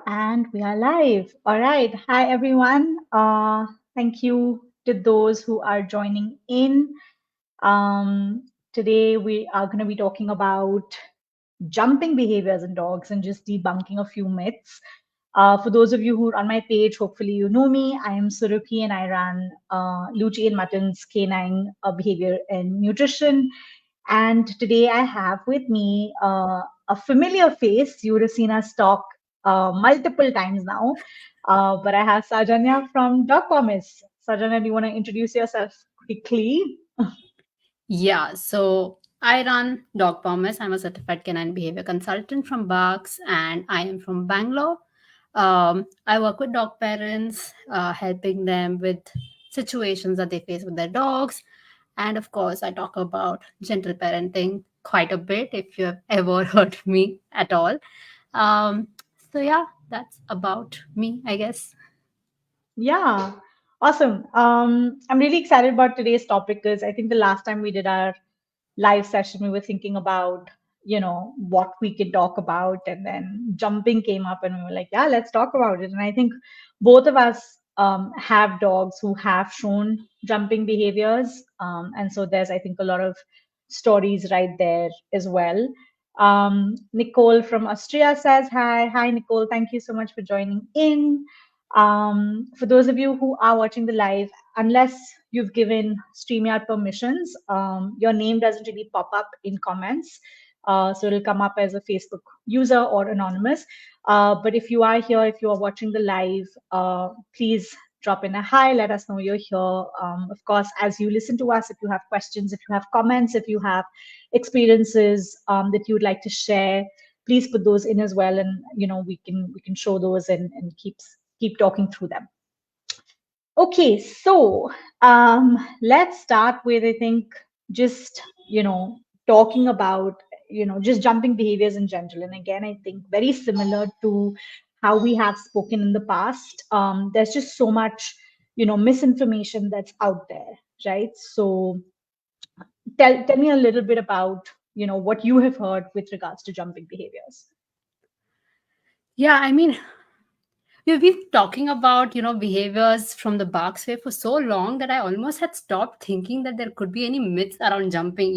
And we are live. All right. Hi, everyone. Thank you to those who are joining in. Today, we are going to be talking about jumping behaviors in dogs and just debunking a few myths. For those of you who are on my page, hopefully you know me. I am Surukhi and I run Luchi and Mutton's Canine Behavior and Nutrition. And today I have with me a familiar face. You would have seen us talk multiple times now. But I have Sowjanya from Dog Pawmise. Sowjanya, do you want to introduce yourself quickly? Yeah, so I run Dog Pawmise. I'm a certified canine behavior consultant from Bucks, and I am from Bangalore. I work with dog parents, helping them with situations that they face with their dogs. And of course, I talk about gentle parenting quite a bit if you have ever heard me at all. Um, so, that's about me, I guess. Yeah, awesome. I'm really excited about today's topic because I think the last time we did our live session, we were thinking about, what we could talk about, and then jumping came up, and we were like, yeah, let's talk about it. And I think both of us have dogs who have shown jumping behaviors, and so there's, I think, a lot of stories right there as well. Nicole from Austria says hi. Hi, Nicole. Thank you so much for joining in. For those of you who are watching the live, unless you've given StreamYard permissions, your name doesn't really pop up in comments. So it'll come up as a Facebook user or anonymous. But if you are here, if you are watching the live, please drop in a hi, let us know you're here. Of course, as you listen to us, if you have questions, if you have comments, if you have experiences that you'd like to share, please put those in as well, and we can show those and keep talking through them. Okay, so let's start with, I think, just talking about just jumping behaviors in general. And again, I think very similar to how we have spoken in the past. There's just so much misinformation that's out there, right? So tell me a little bit about what you have heard with regards to jumping behaviors. Yeah, I mean, we've been talking about, behaviors from the Barks way for so long that I almost had stopped thinking that there could be any myths around jumping.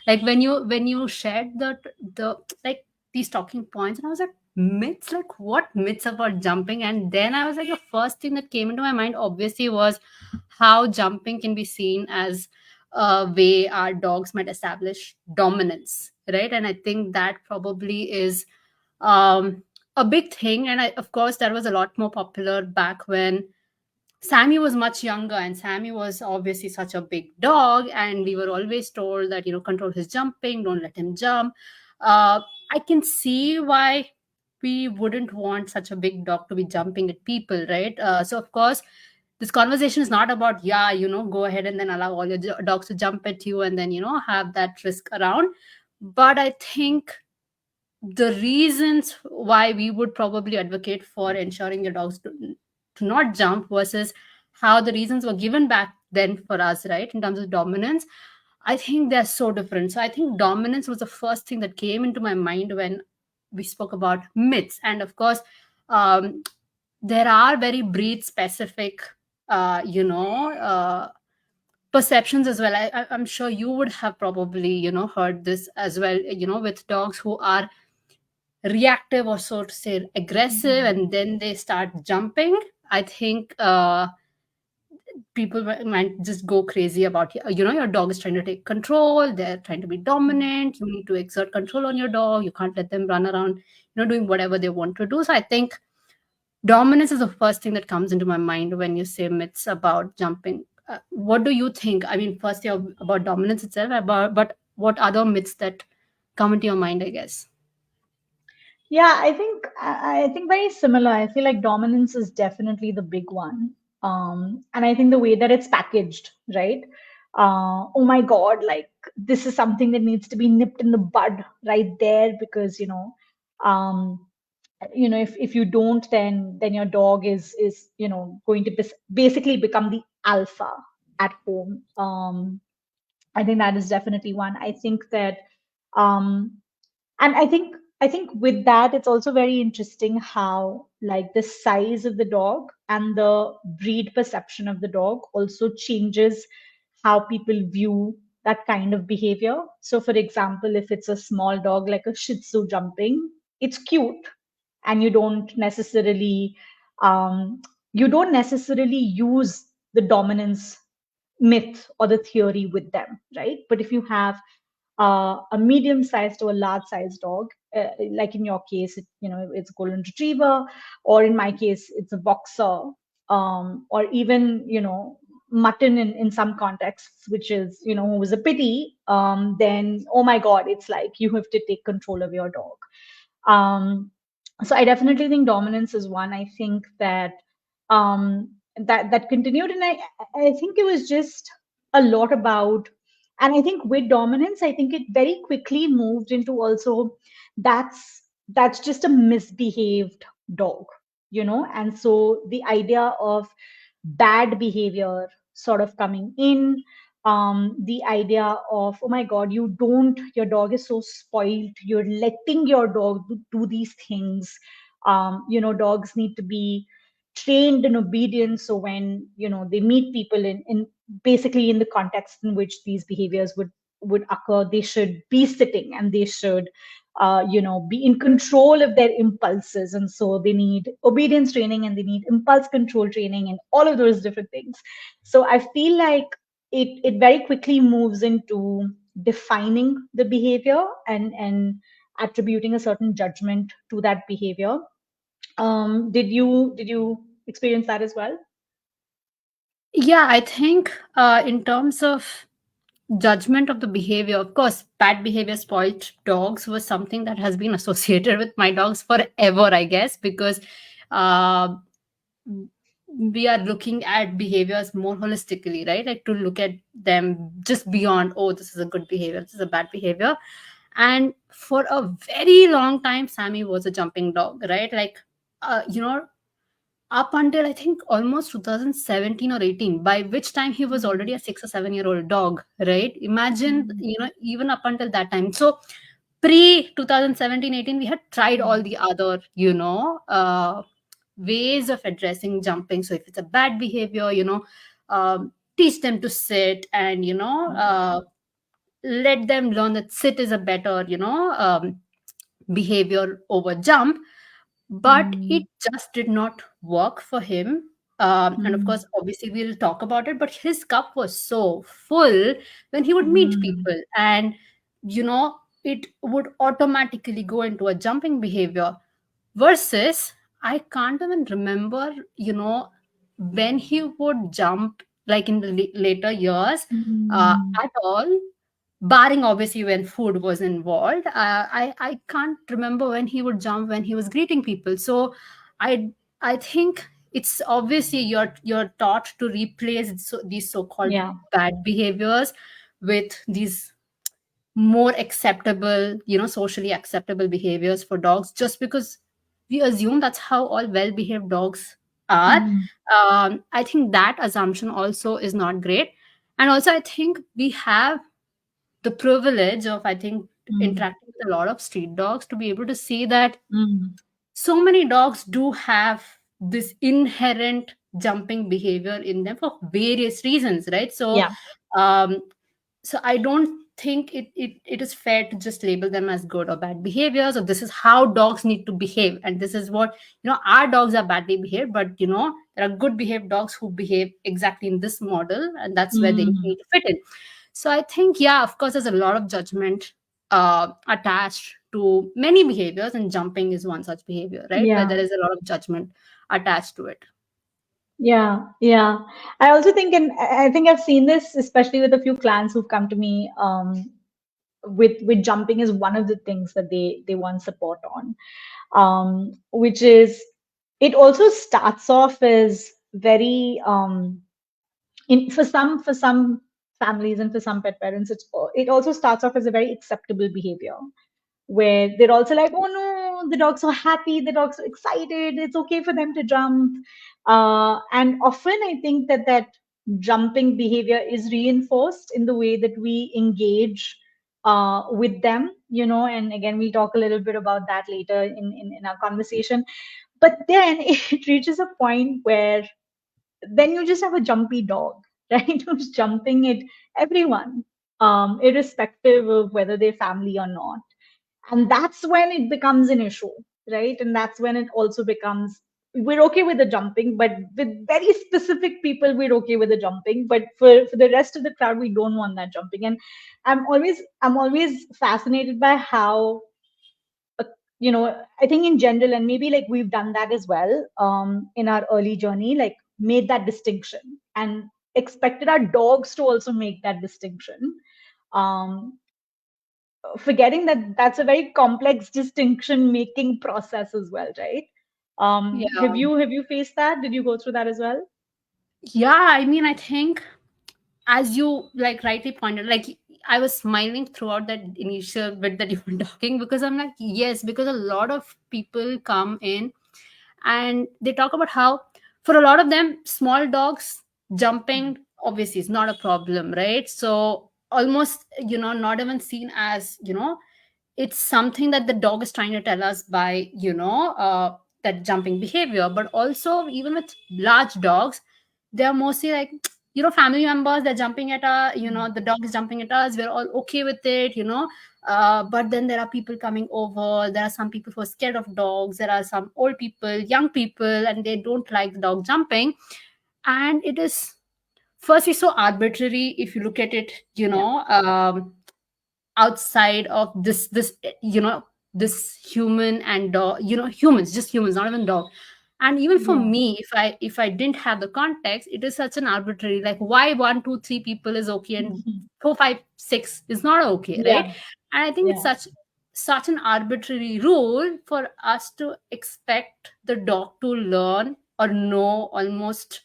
Like when you shared the like these talking points, and I was like, myths? Like what myths about jumping? And then I was like, the first thing that came into my mind obviously was how jumping can be seen as a way our dogs might establish dominance, right? And I think that probably is um a big thing. And of course, that was a lot more popular back when Sammy was much younger, and Sammy was obviously such a big dog, and we were always told that, control his jumping, don't let him jump. I can see why we wouldn't want such a big dog to be jumping at people, right? So, of course, this conversation is not about, yeah, go ahead and then allow all your dogs to jump at you and then, have that risk around. But I think the reasons why we would probably advocate for ensuring your dogs to not jump versus how the reasons were given back then for us, right, in terms of dominance, I think they're so different. So I think dominance was the first thing that came into my mind when we spoke about myths. And of course, um, there are very breed specific perceptions as well. I'm sure you would have probably heard this as well, with dogs who are reactive, or so to say aggressive, and then they start jumping. I think people might just go crazy about, your dog is trying to take control, they're trying to be dominant, you need to exert control on your dog, you can't let them run around, doing whatever they want to do. So I think dominance is the first thing that comes into my mind when you say myths about jumping. What do you think? I mean, firstly, about dominance itself, but what other myths that come into your mind, I guess? Yeah, I think very similar. I feel like dominance is definitely the big one. And I think the way that it's packaged, right? Oh my God, like this is something that needs to be nipped in the bud right there because um, if you don't, then your dog is going to basically become the alpha at home. I think that is definitely one. I think that, um, and I think I think with that, it's also very interesting how, like, the size of the dog and the breed perception of the dog also changes how people view that kind of behavior. So, for example, if it's a small dog like a Shih Tzu jumping, it's cute, and um, you don't necessarily use the dominance myth or the theory with them, right? But if you have a medium-sized or a large-sized dog, like in your case, it's a golden retriever, or in my case, it's a boxer, or even mutton in some contexts, which is who is a pity. Then oh my God, it's like you have to take control of your dog. So I definitely think dominance is one. I think that continued, and I think it was just a lot about, and I think with dominance, I think it very quickly moved into also that's just a misbehaved dog, and so the idea of bad behavior sort of coming in, the idea of, oh my God, your dog is so spoiled, you're letting your dog do these things. Dogs need to be trained in obedience, so when they meet people in basically in the context in which these behaviors would occur, they should be sitting, and they should be in control of their impulses, and so they need obedience training, and they need impulse control training, and all of those different things. So I feel like it very quickly moves into defining the behavior, and attributing a certain judgment to that behavior. Did you experience that as well? Yeah, I think in terms of judgment of the behavior, of course, bad behavior, spoiled dogs was something that has been associated with my dogs forever, I guess, because uh, we are looking at behaviors more holistically, right? Like to look at them just beyond, oh, this is a good behavior, this is a bad behavior. And for a very long time, Sammy was a jumping dog, right? Like, up until I think almost 2017 or 18, by which time he was already a 6 or 7 year old dog, right? Imagine, Mm, even up until that time. So pre 2017, 18, we had tried all mm, the other, ways of addressing jumping. So if it's a bad behavior, teach them to sit, and, let them learn that sit is a better, behavior over jump. But it mm, just did not work for him. And of mm, course, obviously, we'll talk about it, but his cup was so full when he would meet mm, people, and it would automatically go into a jumping behavior. Versus, I can't even remember, when he would jump, like in the later years, mm, at all, barring obviously when food was involved. I can't remember when he would jump when he was greeting people. So I think it's obviously you're taught to replace these so-called yeah. bad behaviors with these more acceptable, socially acceptable behaviors for dogs, just because we assume that's how all well behaved dogs are. Mm, I think that assumption also is not great. And also, I think we have the privilege of, I think, mm, interacting with a lot of street dogs to be able to see that mm, so many dogs do have this inherent jumping behavior in them for various reasons, right? yeah. Um, so I don't think it is fair to just label them as good or bad behaviors, or this is how dogs need to behave, and this is what, our dogs are badly behaved, but there are good behaved dogs who behave exactly in this model, and that's where they Mm, need to fit in. So I think, yeah, of course, there's a lot of judgment attached to many behaviors, and jumping is one such behavior, right, where there yeah. is a lot of judgment attached to it. Yeah, yeah. I also think, and I think I've seen this, especially with a few clients who've come to me, with jumping is one of the things that they want support on, which is, it also starts off as very, for some families and for some pet parents, it also starts off as a very acceptable behavior, where they're also like, oh no, the dog's so happy, the dog's so excited, it's okay for them to jump. And often I think that jumping behavior is reinforced in the way that we engage with them, and again, we'll talk a little bit about that later in our conversation. But then it reaches a point where then you just have a jumpy dog, right? Who's jumping at everyone, irrespective of whether they're family or not. And that's when it becomes an issue, right? And that's when it also becomes, we're okay with the jumping, but with very specific people, we're okay with the jumping. But for the rest of the crowd, we don't want that jumping. And I'm always fascinated by how uh, I think in general, and maybe like we've done that as well, in our early journey, like made that distinction and expected our dogs to also make that distinction, um, forgetting that that's a very complex distinction making process as well, right? Have Yeah. you faced that? Did you go through that as well? Yeah, I mean, I think, as you like rightly pointed, like, I was smiling throughout that initial bit that you were talking, because I'm like, yes, because a lot of people come in and they talk about how, for a lot of them, small dogs jumping obviously is not a problem, right? So almost, not even seen as, it's something that the dog is trying to tell us by, that jumping behavior. But also, even with large dogs, they're mostly like, family members, they're jumping at us, the dog is jumping at us, we're all okay with it. But then there are people coming over, there are some people who are scared of dogs, there are some old people, young people, and they don't like the dog jumping. And it is firstly so arbitrary if you look at it, Yeah, outside of this human and dog, humans, just humans, not even dog. And even for yeah, me, if I didn't have the context, it is such an arbitrary, like, why one, two, three people is okay and mhm. four, five, six is not okay, right? Yeah, And I think it's yeah, such an arbitrary rule for us to expect the dog to learn or know almost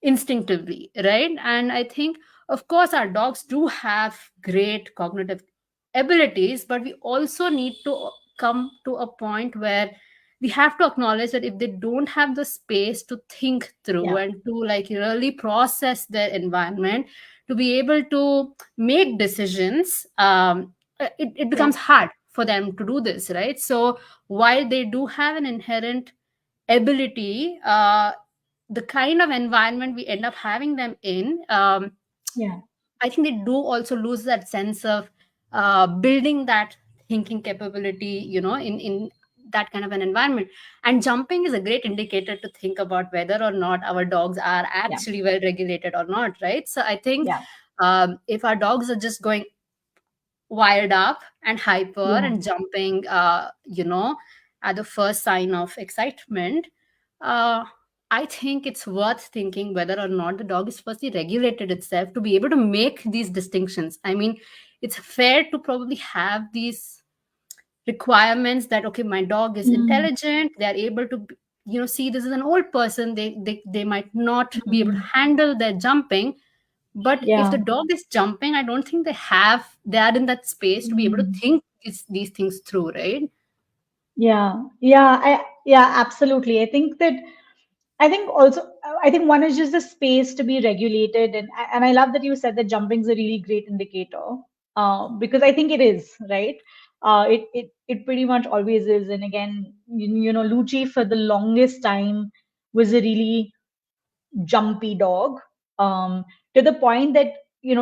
instinctively, right? And I think, of course, our dogs do have great cognitive abilities, but we also need to come to a point where we have to acknowledge that if they don't have the space to think through yeah, and to like really process their environment, to be able to make decisions, it yeah, becomes hard for them to do this, right? So while they do have an inherent ability, the kind of environment we end up having them in, yeah, I think they do also lose that sense of building that thinking capability, in that kind of an environment. And jumping is a great indicator to think about whether or not our dogs are yeah, actually well regulated or not, right? So I think, yeah, if our dogs are just going wired up and hyper yeah, and jumping, at the first sign of excitement, uh, I think it's worth thinking whether or not the dog is firstly regulated itself to be able to make these distinctions. I mean, it's fair to probably have these requirements that, okay, my dog is mm, intelligent, they are able to see this is an old person, they might not be able to mm, handle their jumping. But if yeah, the dog is jumping, I don't think they are in that space to be able to mm, think these things through, right? yeah, yeah, absolutely. I think also, I think one is just the space to be regulated, and I love that you said that jumping is a really great indicator, because I think it is, right. It pretty much always is. And again, Lucci for the longest time was a really jumpy dog, to the point that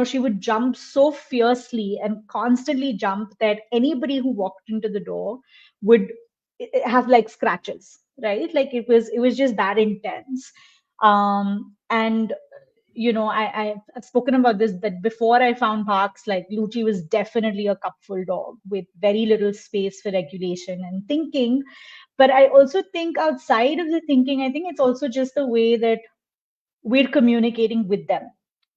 she would jump so fiercely and constantly jump that anybody who walked into the door would have like scratches, right? Like it was just that intense. And I've spoken about this, that before I found parks, like Lucci was definitely a cupful dog with very little space for regulation and thinking. But I also think outside of the thinking, I think it's also just the way that we're communicating with them,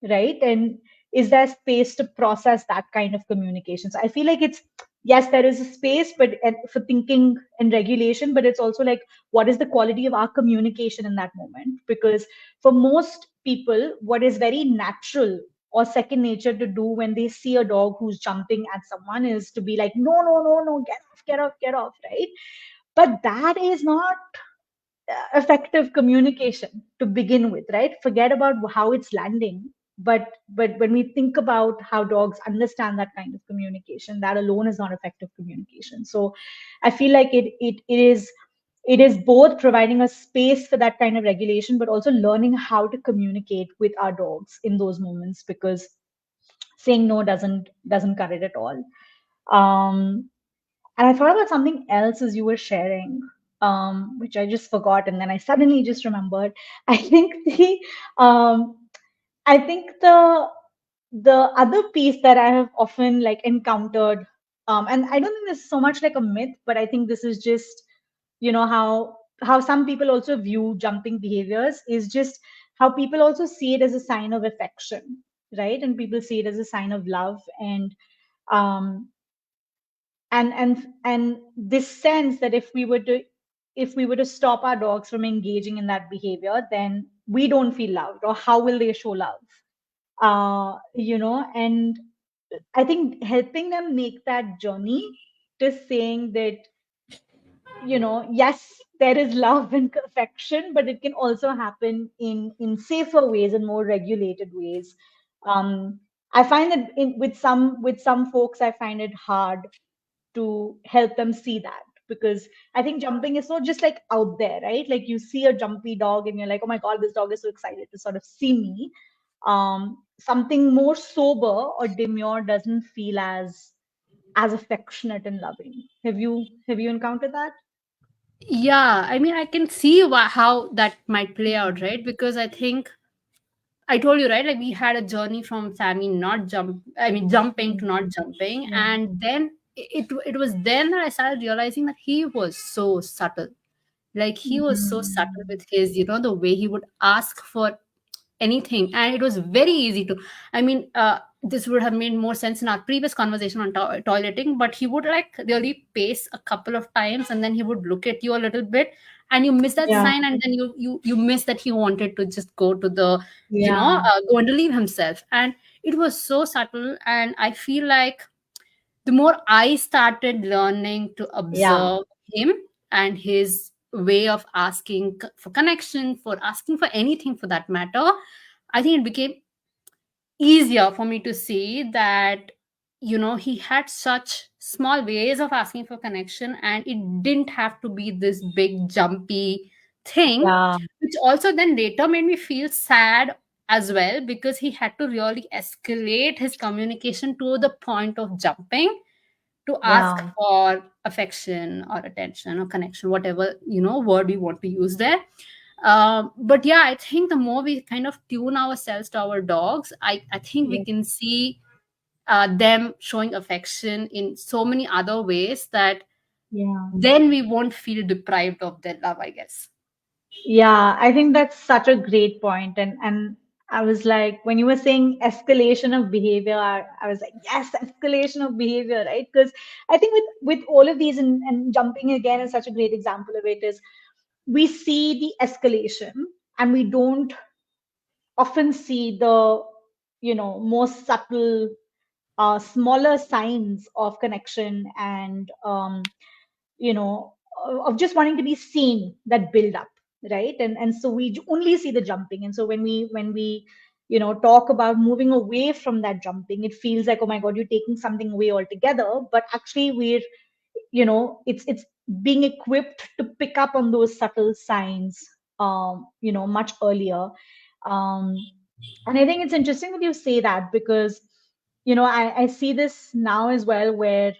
right? And is there space to process that kind of communication? So I feel like it's, yes, there is a space, but and for thinking and regulation, but it's also like, what is the quality of our communication in that moment? Because for most people, what is very natural or second nature to do when they see a dog who's jumping at someone is to be like, no, no, no, no, get off, get off, get off, right? But that is not effective communication to begin with, right? Forget about how it's landing. but when we think about how dogs understand that kind of communication, that alone is not effective communication. So I feel like it is both providing a space for that kind of regulation, but also learning how to communicate with our dogs in those moments, because saying no doesn't cut it at all. um and I thought about something else as you were sharing, which I just forgot, and then I suddenly just remembered. I think um, I think the other piece that I have often like encountered, and I don't think this is so much like a myth, but I think this is just, how some people also view jumping behaviors, is just how people also see it as a sign of affection, right? And people see it as a sign of love, um, and this sense that if we were to stop our dogs from engaging in that behavior, then we don't feel loved, or how will they show love? And I think helping them make that journey, just saying that, yes, there is love and affection, but it can also happen in safer ways and more regulated ways. I find that with some folks, I find it hard to help them see that, because I think jumping is so just like out there, right? Like you see a jumpy dog and you're like, oh my god, this dog is so excited to sort of see me. Something more sober or demure doesn't feel as affectionate and loving. Have you encountered that? Yeah, I mean, I can see how that might play out, right? Because I think I told you, right? Like we had a journey from Sammy not jump, I mean, jumping to not jumping, Yeah. and then it was then that I started realizing that he was so subtle. Like he was so subtle Mhm. with his, the way he would ask for anything, and it was very easy to. I mean, this would have made more sense in our previous conversation on toileting, but he would like really pace a couple of times, and then he would look at you a little bit, and you miss that Yeah. sign, and then you miss that he wanted to just go to the, Yeah. go and relieve himself, and it was so subtle. And I feel like the more I started learning to Yeah. observe him and his way of asking for connection, for asking for anything for that matter, I think it became easier for me to see that, he had such small ways of asking for connection, and it didn't have to be this big jumpy thing, Yeah. which also then later made me feel sad as well, because he had to really escalate his communication to the point of jumping to ask Yeah. for affection or attention or connection, whatever word we want to use there. But yeah, I think the more we kind of tune ourselves to our dogs, I think we Yeah. can see them showing affection in so many other ways that Yeah. then we won't feel deprived of their love, I guess. Yeah, I think that's such a great point. And I was like, when you were saying escalation of behavior, I was like, yes, escalation of behavior, right? Because I think with all of these, and jumping again is such a great example of it, is we see the escalation, and we don't often see the, more subtle, smaller signs of connection, and of just wanting to be seen, that build up, right? And so we only see the jumping, and so when we talk about moving away from that jumping, it feels like, oh my god, you're taking something away altogether, but actually it's being equipped to pick up on those subtle signs, much earlier. Um, and I think it's interesting that you say that, because I see this now as well, where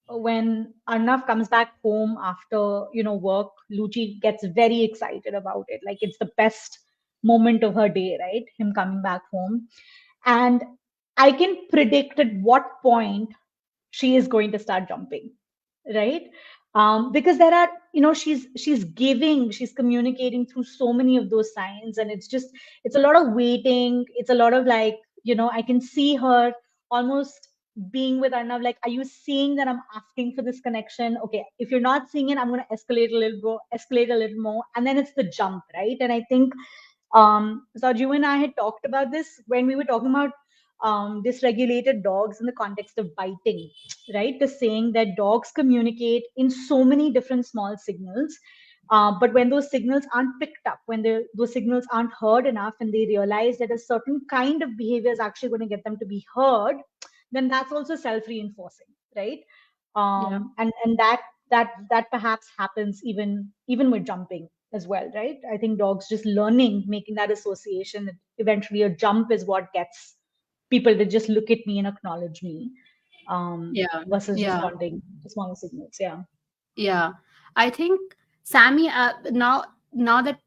when Arnav comes back home after work, Luchi gets very excited about it. Like it's the best moment of her day, right? Him coming back home, and I can predict at what point she is going to start jumping, right? Because there are, she's communicating through so many of those signs, and it's a lot of waiting. It's a lot of like, I can see her almost being with Arnav, like, are you seeing that I'm asking for this connection? Okay, if you're not seeing it, I'm going to escalate a little more, and then it's the jump, right? And I think Saju and I had talked about this when we were talking about dysregulated dogs in the context of biting, right? The saying that dogs communicate in so many different small signals, But when those signals aren't picked up, when those signals aren't heard enough, and they realize that a certain kind of behavior is actually going to get them to be heard, then that's also self-reinforcing, right? Yeah. And that perhaps happens even with jumping as well, right? I think dogs just learning, making that association that eventually a jump is what gets people to just look at me and acknowledge me, Yeah. versus Yeah. responding to smaller signals. Yeah. Yeah. I think Sammy, now that,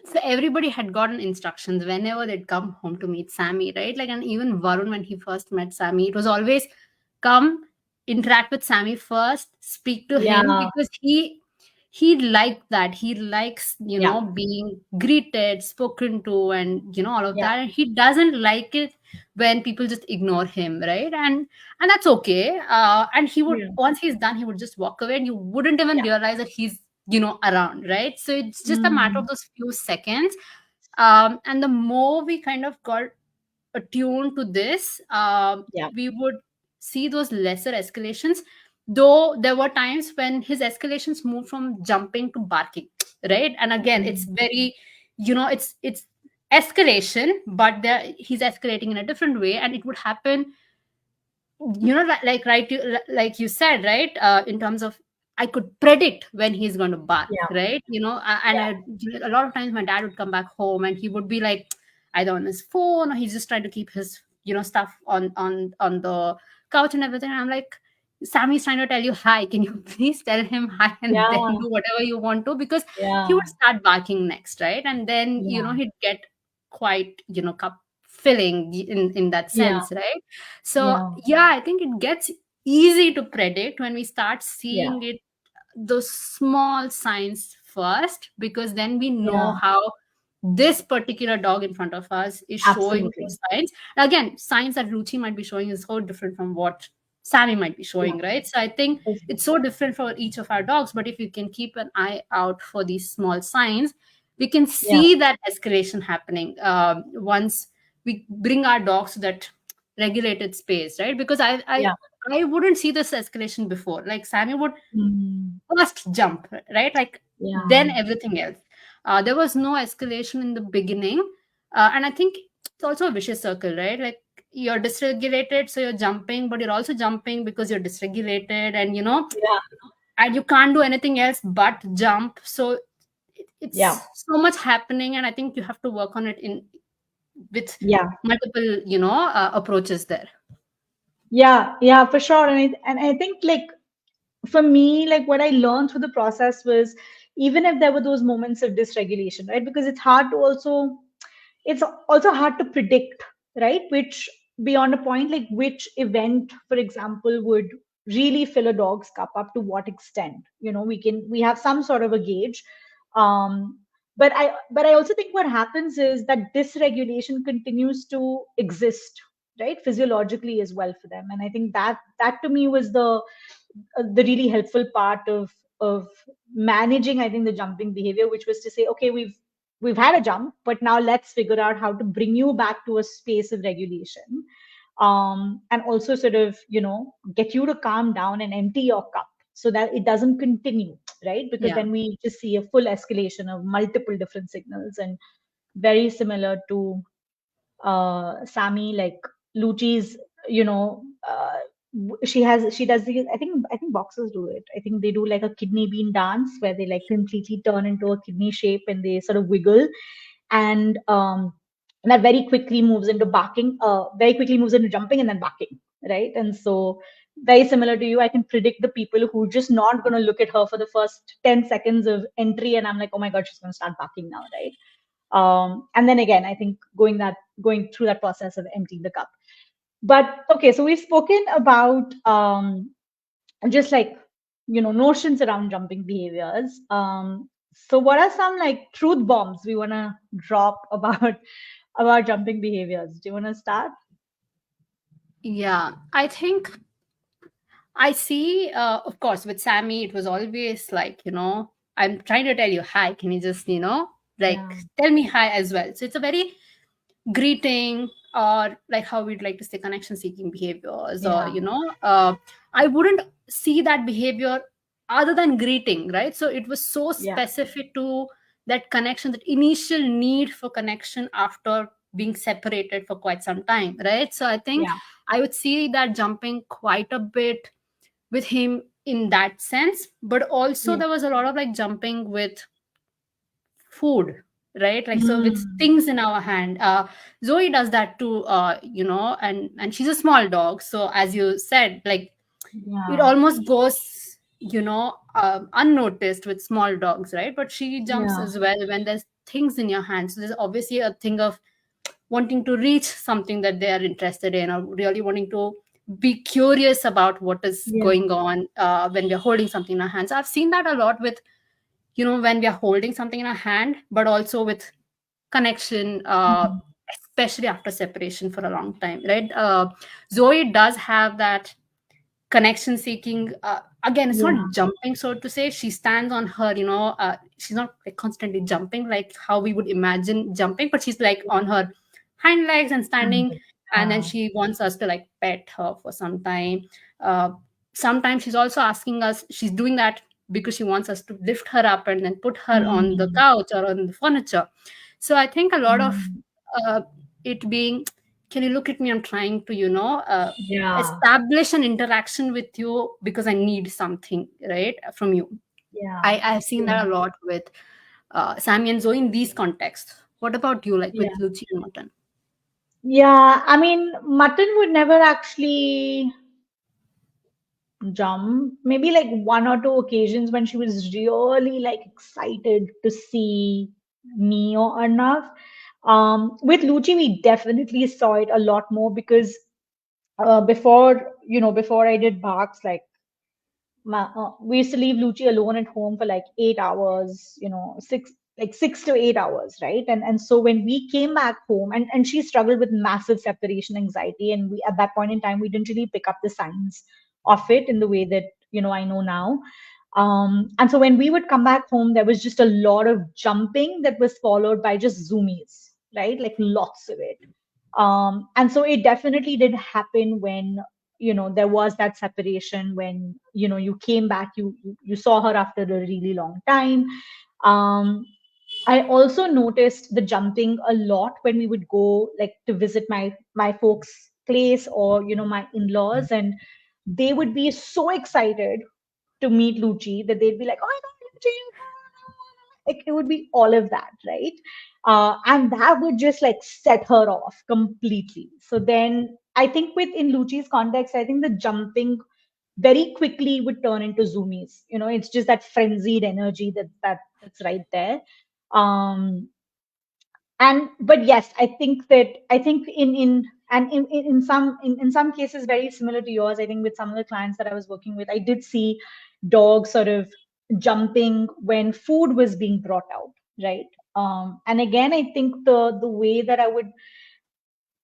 so everybody had gotten instructions whenever they'd come home to meet Sammy, right? Like, and even Varun, when he first met Sammy, it was always come, interact with Sammy first, speak to him, Yeah. because he liked that. He likes, Yeah. being greeted, spoken to, and all of Yeah. that. And he doesn't like it when people just ignore him, right? And that's okay. And he would, Yeah. once he's done, he would just walk away, and you wouldn't even Yeah. realize that he's around, right? So it's just a matter of Mm. those few seconds. And the more we kind of got attuned to this, Yeah. we would see those lesser escalations. Though there were times when his escalations moved from jumping to barking, right? And again, it's Mm. very, it's escalation, but he's escalating in a different way, and it would happen, like, right, like you said, right, in terms of, I could predict when he's going to bark, Yeah. right? And Yeah. a lot of times my dad would come back home, and he would be like either on his phone, or he's just trying to keep his stuff on the couch and everything. And I'm like, Sammy's trying to tell you hi, can you please tell him hi, and then Yeah. do whatever you want to, because he Yeah. would start barking next, right? And then Yeah. he'd get quite cup filling in that Yeah. sense, right? So Yeah. yeah, I think it gets easy to predict when we start Yeah. seeing it, those small signs first, because then we know Yeah. how this particular dog in front of us is showing Absolutely. those signs. Again, signs that Ruchi might be showing is so different from what Sammy might be Yeah. showing, right? So I think it's so different for each of our dogs, but if you can keep an eye out for these small signs, we can Yeah. see that escalation happening once we bring our dogs to that regulated space, right? Because Yeah. I wouldn't see this escalation before. Like, Sammy would Mm. first jump, right? Like, Yeah. then everything else. There was no escalation in the beginning, and I think it's also a vicious circle, right? Like, you're dysregulated, so you're jumping, but you're also jumping because you're dysregulated, and Yeah. and you can't do anything else but jump. So Yeah. it's so much happening, and I think you have to work on it in with Yeah. multiple approaches there. Yeah. Yeah. For sure. And I think, like, for me, like, what I learned through the process was, even if there were those moments of dysregulation, right? Because it's also hard to predict, right? Which, beyond a point, like, which event, for example, would really fill a dog's cup, up to what extent. We have some sort of a gauge. Um, but I also think what happens is that dysregulation continues to exist, right, physiologically as well for them. And I think that to me was the really helpful part of managing, I think, the jumping behavior, which was to say, okay, we've had a jump, but now let's figure out how to bring you back to a space of regulation, and also sort of get you to calm down and empty your cup so that it doesn't continue, right? Because Yeah. then we just see a full escalation of multiple different signals. And very similar to Sammy, like Luchi's, you know, she does these. I think boxers do it. I think they do like a kidney bean dance where they like completely turn into a kidney shape and they sort of wiggle, and that very quickly moves into barking. Very quickly moves into jumping and then barking, right? And so, very similar to you, I can predict the people who just not going to look at her for the first 10 seconds of entry, and I'm like, oh my god, she's going to start barking now, right? And then again, I think going through that process of emptying the cup. But okay, so we've spoken about just like notions around jumping behaviors. So what are some like truth bombs we want to drop about about jumping behaviors? Do you want to start? Yeah, I think I see, of course, with Sammy, it was always like, I'm trying to tell you hi. Can you just, like, Yeah, tell me hi as well? So it's a very greeting, or like how we'd like to say connection seeking behaviors, or, yeah, I wouldn't see that behavior other than greeting, right? So it was so Yeah. specific to that connection, that initial need for connection after being separated for quite some time, right? So I think Yeah. I would see that jumping quite a bit with him in that sense. But also Yeah. there was a lot of like jumping with food, right? Like, so with Mm. things in our hand. Zoe does that too, and she's a small dog, so as you said, like, it Yeah. almost goes, unnoticed with small dogs, right? But she jumps Yeah. as well when there's things in your hands. So there's obviously a thing of wanting to reach something that they are interested in, or really wanting to be curious about what is Yeah. going on when we're holding something in our hands. I've seen that a lot with, when we are holding something in our hand, but also with connection, Mhm. especially after separation for a long time, right? Zoe does have that connection seeking. Again, it's Yeah. not jumping, so to say. She stands on her, she's not like constantly jumping like how we would imagine jumping, but she's like on her hind legs and standing, and then Yeah. she wants us to like pet her for some time. uh, Sometimes she's also asking us, she's doing that because she wants us to lift her up and then put her on the Mm. couch or on the furniture. So I think a lot of Mm. uh, it being, can you look at me, I'm trying to, Yeah. establish an interaction with you because I need something, right, from you. Yeah. I have seen Yeah. that a lot with Sammy and Zoe in these contexts. What about you, like Yeah. with Lucy and Mutton? Yeah. I mean, mutton would never actually jump. Maybe like one or two occasions when she was really like excited to see me or enough. With Lucci, we definitely saw it a lot more because before I did barks, like we used to leave Lucci alone at home for like 8 hours, 6 to 8 hours, right? And so when we came back home, and she struggled with massive separation anxiety, and we at that point in time we didn't really pick up the signs of it in the way that I know now. And so when we would come back home, there was just a lot of jumping that was followed by just zoomies, right? Like lots of it. And so it definitely did happen when there was that separation, when you came back, you saw her after a really long time. um I also noticed the jumping a lot when we would go like to visit my folks place, or my in-laws, and they would be so excited to meet Lucci that they'd be like, "Oh my God, Lucci!" Like it would be all of that, right? And that would just like set her off completely. So then I think within Lucci's context, I think the jumping very quickly would turn into zoomies. It's just that frenzied energy that's right there. Um, and but yes, I think in some cases very similar to yours. I think with some of the clients that I was working with, I did see dogs sort of jumping when food was being brought out, right? And again, I think the way that I would,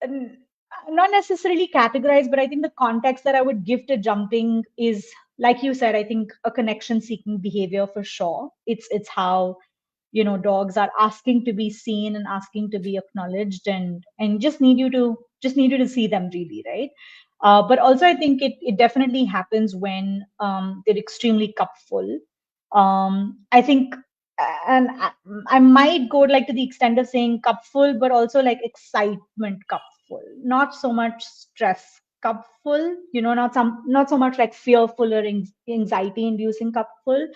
um, not necessarily categorize, but I think the context that I would give to jumping is, like you said, I think a connection seeking behavior for sure. It's how dogs are asking to be seen and asking to be acknowledged, and just need you to see them, really, right? But also I think it definitely happens when they're extremely cupful. I think, and I might go like to the extent of saying cupful, but also like excitement cupful, not so much stress cupful, not so much like fearful or anxiety inducing cupful,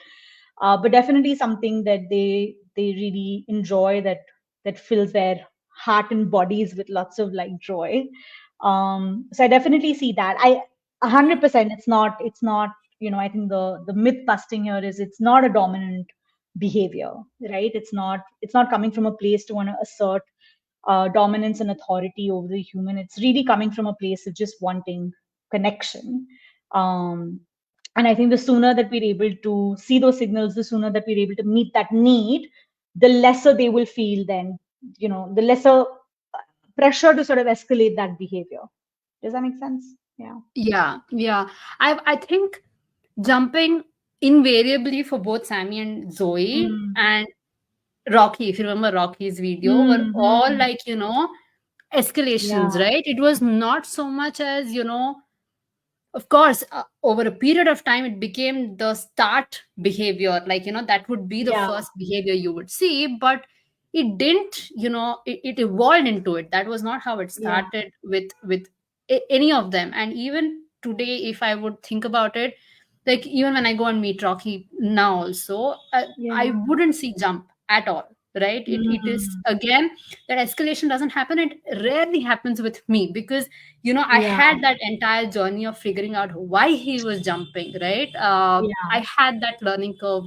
but definitely something that they really enjoy, that fills their heart and bodies with lots of like joy. So I definitely see that. 100%, it's not I think the myth busting here is it's not a dominant behavior, right? It's not coming from a place to want to assert dominance and authority over the human. It's really coming from a place of just wanting connection. um, and I think the sooner that we're able to see those signals, the sooner that we're able to meet that need, the lesser they will feel, then the lesser pressure to sort of escalate that behavior. Does that make sense? Yeah. Yeah, yeah. I think jumping invariably for both Sammy and Zoe Mm. and Rocky, if you remember Rocky's video, were all Mm-hmm. like, escalations, Yeah. right? It was not so much as, Of course, over a period of time it became the start behavior, like, that would be the Yeah. first behavior you would see, but it didn't, it evolved into it. That was not how it Yeah. started with any of them. And even today, if I would think about it, like, even when I go and meet Rocky now also, I Yeah. wouldn't see jump at all, right? It is, Mm. again, that escalation doesn't happen. It rarely happens with me, because I Yeah. had that entire journey of figuring out why he was jumping, right? Yeah. I had that learning curve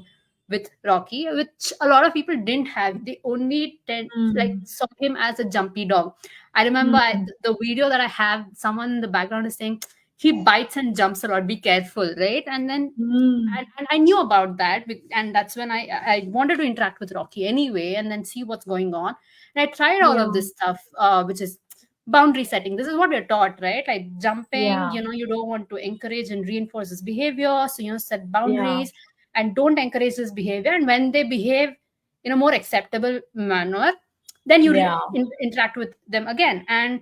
with Rocky, which a lot of people didn't have. They only like Mm. saw him as a jumpy dog. I remember, Mm. the video that I have, someone in the background is saying he bites and jumps a lot, be careful, right? And then, Mm. and I knew about that, and that's when I wanted to interact with Rocky anyway, and then see what's going on. And I tried all Yeah. of this stuff, which is boundary setting. This is what we're taught, right? Like jumping, Yeah. you don't want to encourage and reinforce this behavior, so set Yeah. boundaries and don't encourage this behavior. And when they behave in a more acceptable manner, then you Yeah. interact with them again, and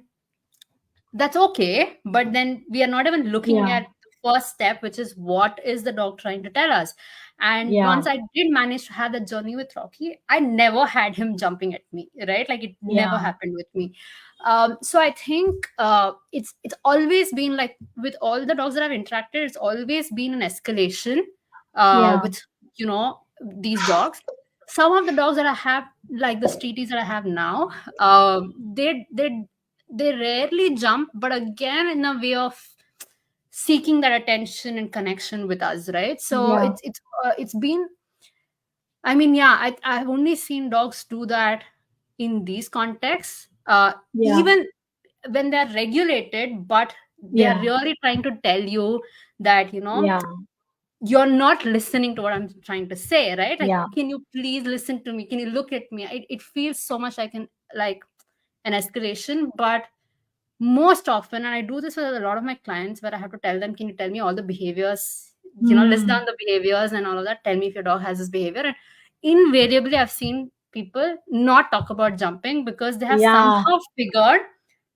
that's okay. But then we are not even looking Yeah. at the first step, which is what is the dog trying to tell us. And Yeah. once I did manage to have that journey with Rocky, I never had him jumping at me, right? Like, it never Yeah. happened with me. So I think, it's always been like, with all the dogs that I've interacted, it's always been an escalation, Yeah. with these dogs. Some of the dogs that I have, like the streeties that I have now, they rarely jump, but again, in a way of seeking that attention and connection with us, right? So Yeah. it's been, I mean, yeah, I've only seen dogs do that in these contexts, Yeah. even when they're regulated, but they are Yeah. really trying to tell you that, Yeah. you're not listening to what I'm trying to say, right? Like, Yeah. can you please listen to me? Can you look at me? It feels so much like an escalation. But most often, and I do this with a lot of my clients, where I have to tell them, can you tell me all the behaviors, list Mm. down the behaviors and all of that, tell me if your dog has this behavior. And invariably, I've seen people not talk about jumping, because they have Yeah. somehow figured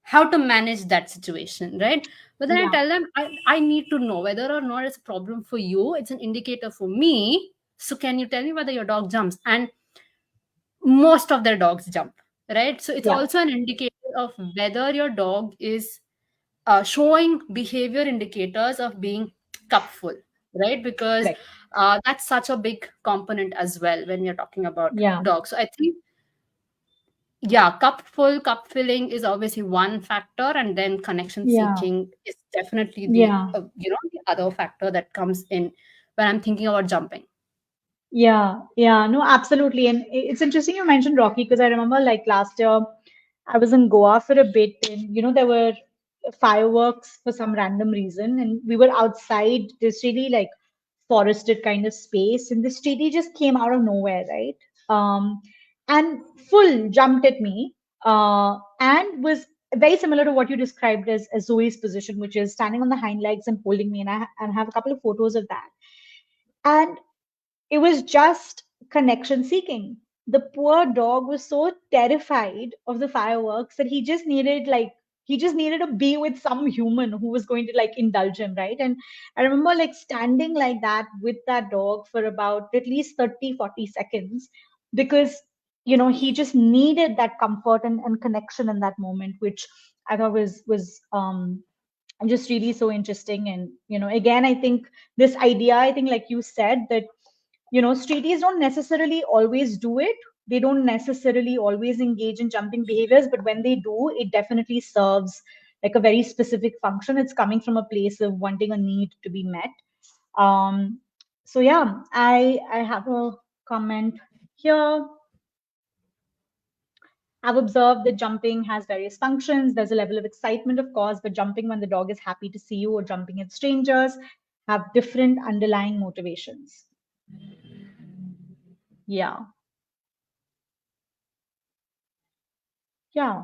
how to manage that situation, right? But then I Yeah. tell them, I need to know whether or not it's a problem for you. It's an indicator for me. So can you tell me whether your dog jumps? And most of their dogs jump, right? So it's Yeah. also an indicator of whether your dog is showing behavior indicators of being cupful, right? Because Correct. that's such a big component as well when you're talking about Yeah. dogs. So I think, yeah, cup filling is obviously one factor, and then connection Yeah. seeking is definitely the Yeah. the other factor that comes in when I'm thinking about jumping. Yeah, yeah, no, absolutely. And it's interesting you mentioned Rocky because I remember like last year I was in Goa for a bit and there were fireworks for some random reason and we were outside this really like forested kind of space and this treaty just came out of nowhere, right? And full jumped at me and was very similar to what you described as Zoe's position, which is standing on the hind legs and holding me. And I have a couple of photos of that. And it was just connection seeking. The poor dog was so terrified of the fireworks that he just needed to be with some human who was going to like indulge him, right? And I remember like standing like that with that dog for about at least 30-40 seconds because he just needed that comfort and connection in that moment, which I thought was just really so interesting. And again, I think this idea, I think like you said, that streeties don't necessarily always do it. They don't necessarily always engage in jumping behaviors, but when they do, it definitely serves like a very specific function. It's coming from a place of wanting a need to be met. Um, so yeah, I have a comment here. I've observed that jumping has various functions. There's a level of excitement, of course, but jumping when the dog is happy to see you or jumping at strangers have different underlying motivations. Yeah. Yeah.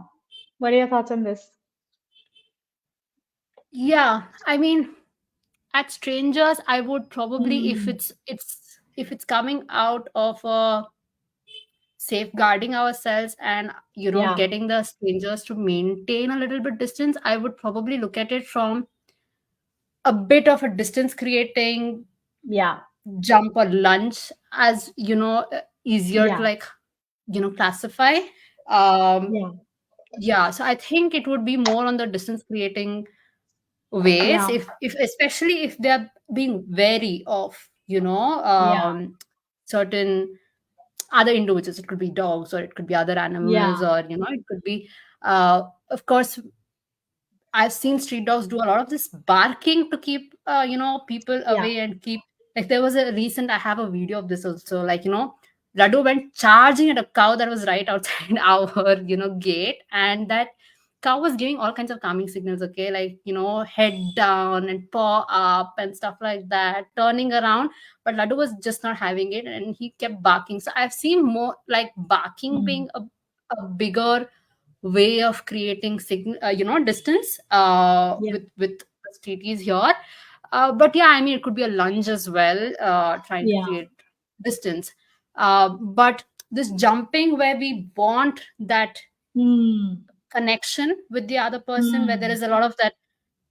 What are your thoughts on this? Yeah, I mean, at strangers, I would probably, Hmm. if it's coming out of a safeguarding ourselves and Yeah. getting the strangers to maintain a little bit distance, I would probably look at it from a bit of a distance creating Yeah. jump or lunge, as easier to Yeah. like classify. um Yeah. yeah, so I think it would be more on the distance creating ways, Yeah. if especially if they're being wary of Yeah. certain other individuals. It could be dogs, or it could be other animals, Yeah. or it could be of course, I've seen street dogs do a lot of this barking to keep people Yeah. away, and keep, like, there was a recent, I have a video of this also, like, Radu went charging at a cow that was right outside our gate, and that cow was giving all kinds of calming signals, okay, like, head down and paw up and stuff like that, turning around. But Ladu was just not having it, and he kept barking. So I've seen more like barking Mm. being a bigger way of creating distance Yeah. with STTs here. But yeah, I mean, it could be a lunge as well, trying to Yeah. create distance. But this jumping where we want that Mm. connection with the other person, where there Mm. is a lot of that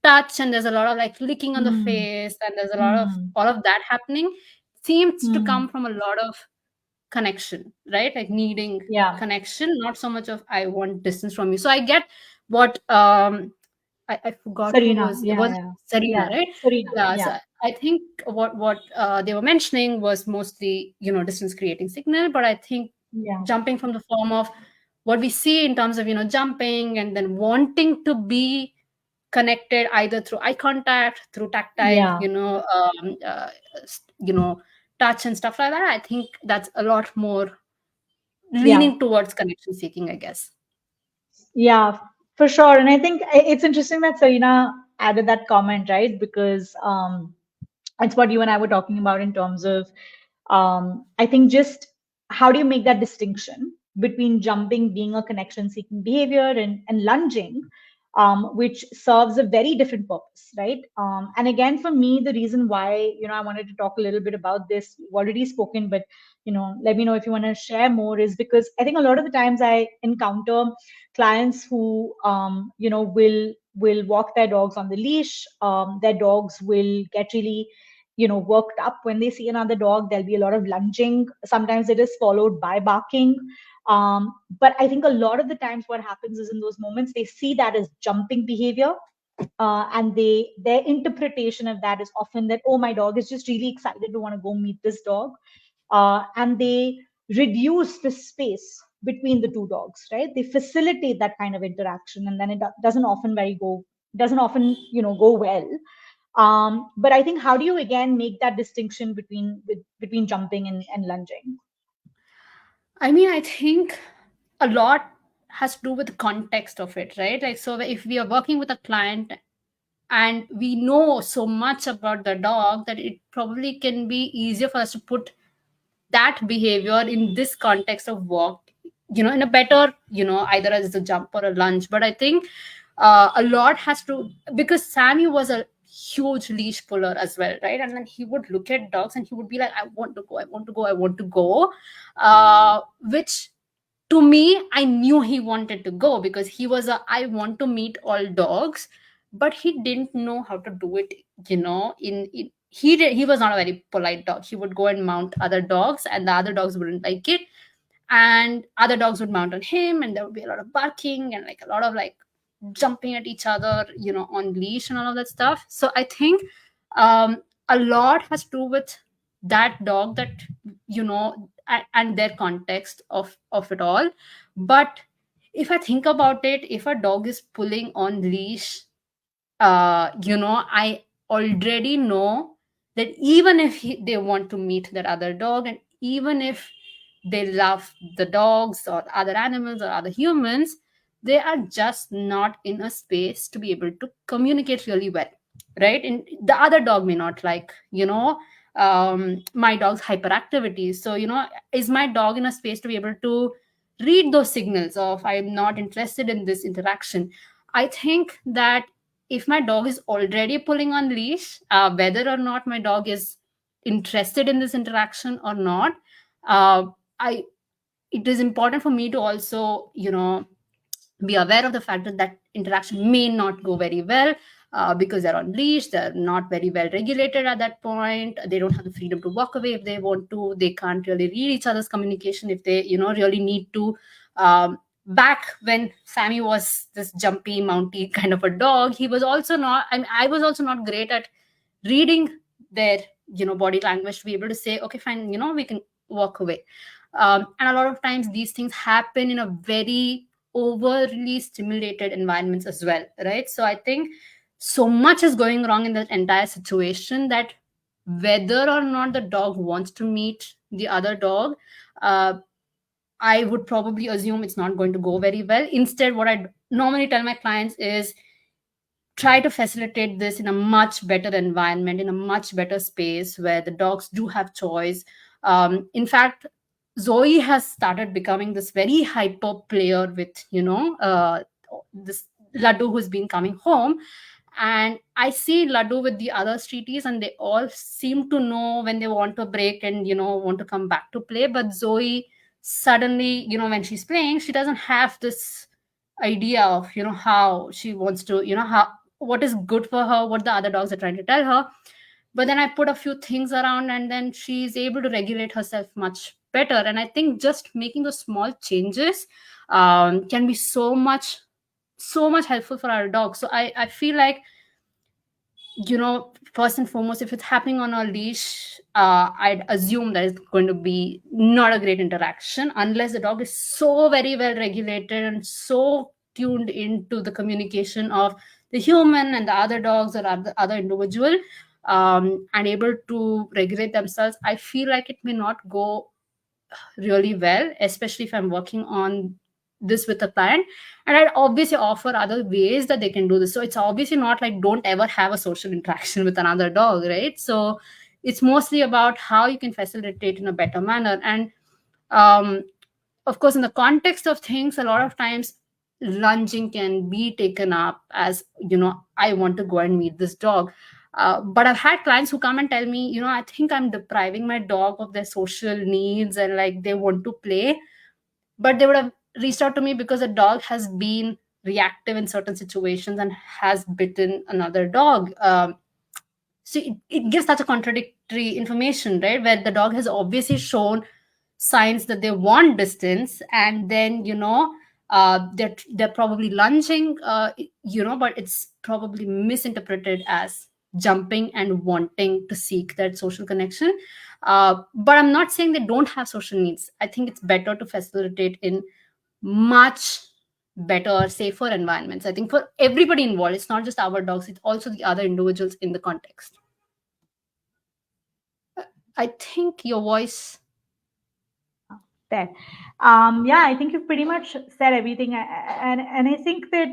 touch, and there's a lot of like licking on the Mm. face, and there's a lot of Mm. all of that happening, seems to come Mm. from a lot of connection, right? Like needing Yeah. connection, not so much of I want distance from you. So I get what I forgot who Serena. was it, Yeah. was Yeah. Serena, Yeah. right? Serena. Yeah. Yeah. So I think what they were mentioning was mostly distance creating signal, but I think Yeah. jumping from the form of what we see in terms of jumping, and then wanting to be connected either through eye contact, through tactile, Yeah. touch and stuff like that. I think that's a lot more Yeah. leaning towards connection seeking, I guess. Yeah, for sure. And I think it's interesting that Serena added that comment, right? Because it's what you and I were talking about in terms of, I think just how do you make that distinction between jumping being a connection seeking behavior and lunging, which serves a very different purpose, right? And again, for me, the reason why, I wanted to talk a little bit about this, we've already spoken, but, let me know if you want to share more, is because I think a lot of the times I encounter clients who, will walk their dogs on the leash. Their dogs will get really worked up when they see another dog. There'll be a lot of lunging. Sometimes it is followed by barking. But I think a lot of the times what happens is in those moments they see that as jumping behavior, and their interpretation of that is often that, oh, my dog is just really excited to want to go meet this dog, and they reduce the space between the two dogs, right? They facilitate that kind of interaction, and then it doesn't often go well. But I think, how do you again make that distinction between jumping and lunging? I mean, I think a lot has to do with the context of it, right? Like, so if we are working with a client and we know so much about the dog, that it probably can be easier for us to put that behavior in this context of walk, in a better, either as a jump or a lunge. But I think a lot has to, because Sammy was a huge leash puller as well, right? And then he would look at dogs and he would be like, I want to go, I want to go, I want to go, which to me, I knew he wanted to go, because he was a I want to meet all dogs, but he didn't know how to do it. In he was not a very polite dog. He would go and mount other dogs, and the other dogs wouldn't like it, and other dogs would mount on him, and there would be a lot of barking and like a lot of like jumping at each other, on leash and all of that stuff. So I think a lot has to do with that dog, that and their context of it all. But if I think about it, if a dog is pulling on leash, I already know that even if they want to meet that other dog, and even if they love the dogs or other animals or other humans, they are just not in a space to be able to communicate really well, right? And the other dog may not like, my dog's hyperactivity. So, is my dog in a space to be able to read those signals of I'm not interested in this interaction? I think that if my dog is already pulling on leash, whether or not my dog is interested in this interaction or not, uh, I it is important for me to also be aware of the fact that that interaction may not go very well. because they're on leash, they're not very well regulated at that point, they don't have the freedom to walk away if they want to, they can't really read each other's communication if they really need to. Back when Sammy was this jumpy mounty kind of a dog, he was also not, I was also not great at reading their body language to be able to say, okay, fine, we can walk away. And a lot of times these things happen in a very overly stimulated environments as well, right? So I think so much is going wrong in that entire situation that whether or not the dog wants to meet the other dog, uh, I would probably assume it's not going to go very well. Instead, what I normally tell my clients is try to facilitate this in a much better environment, in a much better space where the dogs do have choice. In fact, Zoe has started becoming this very hyper player with this Laddu who's been coming home, and I see Laddu with the other streeties, and they all seem to know when they want to break and want to come back to play. But Zoe suddenly, when she's playing, she doesn't have this idea of how she wants to, how what is good for her, what the other dogs are trying to tell her. But then I put a few things around, and then she's able to regulate herself much better. And I think just making those small changes can be so much helpful for our dog. So I feel like, first and foremost, if it's happening on a leash, I'd assume that it's going to be not a great interaction unless the dog is so very well regulated and so tuned into the communication of the human and the other dogs or other individual, and able to regulate themselves. I feel like it may not go really well, especially if I'm working on this with a client. And I'd obviously offer other ways that they can do this. So it's obviously not like don't ever have a social interaction with another dog, right? So it's mostly about how you can facilitate in a better manner. And um, of course, in the context of things, a lot of times lunging can be taken up as, I want to go and meet this dog. But I've had clients who come and tell me, I think I'm depriving my dog of their social needs and like they want to play. But they would have reached out to me because a dog has been reactive in certain situations and has bitten another dog. So it gives such a contradictory information, right? Where the dog has obviously shown signs that they want distance, and then they're probably lunging, but it's probably misinterpreted as jumping and wanting to seek that social connection. But I'm not saying they don't have social needs. I think it's better to facilitate in much better, safer environments. I think for everybody involved, it's not just our dogs, it's also the other individuals in the context. I think your voice. There. Yeah, I think you've pretty much said everything. And I think that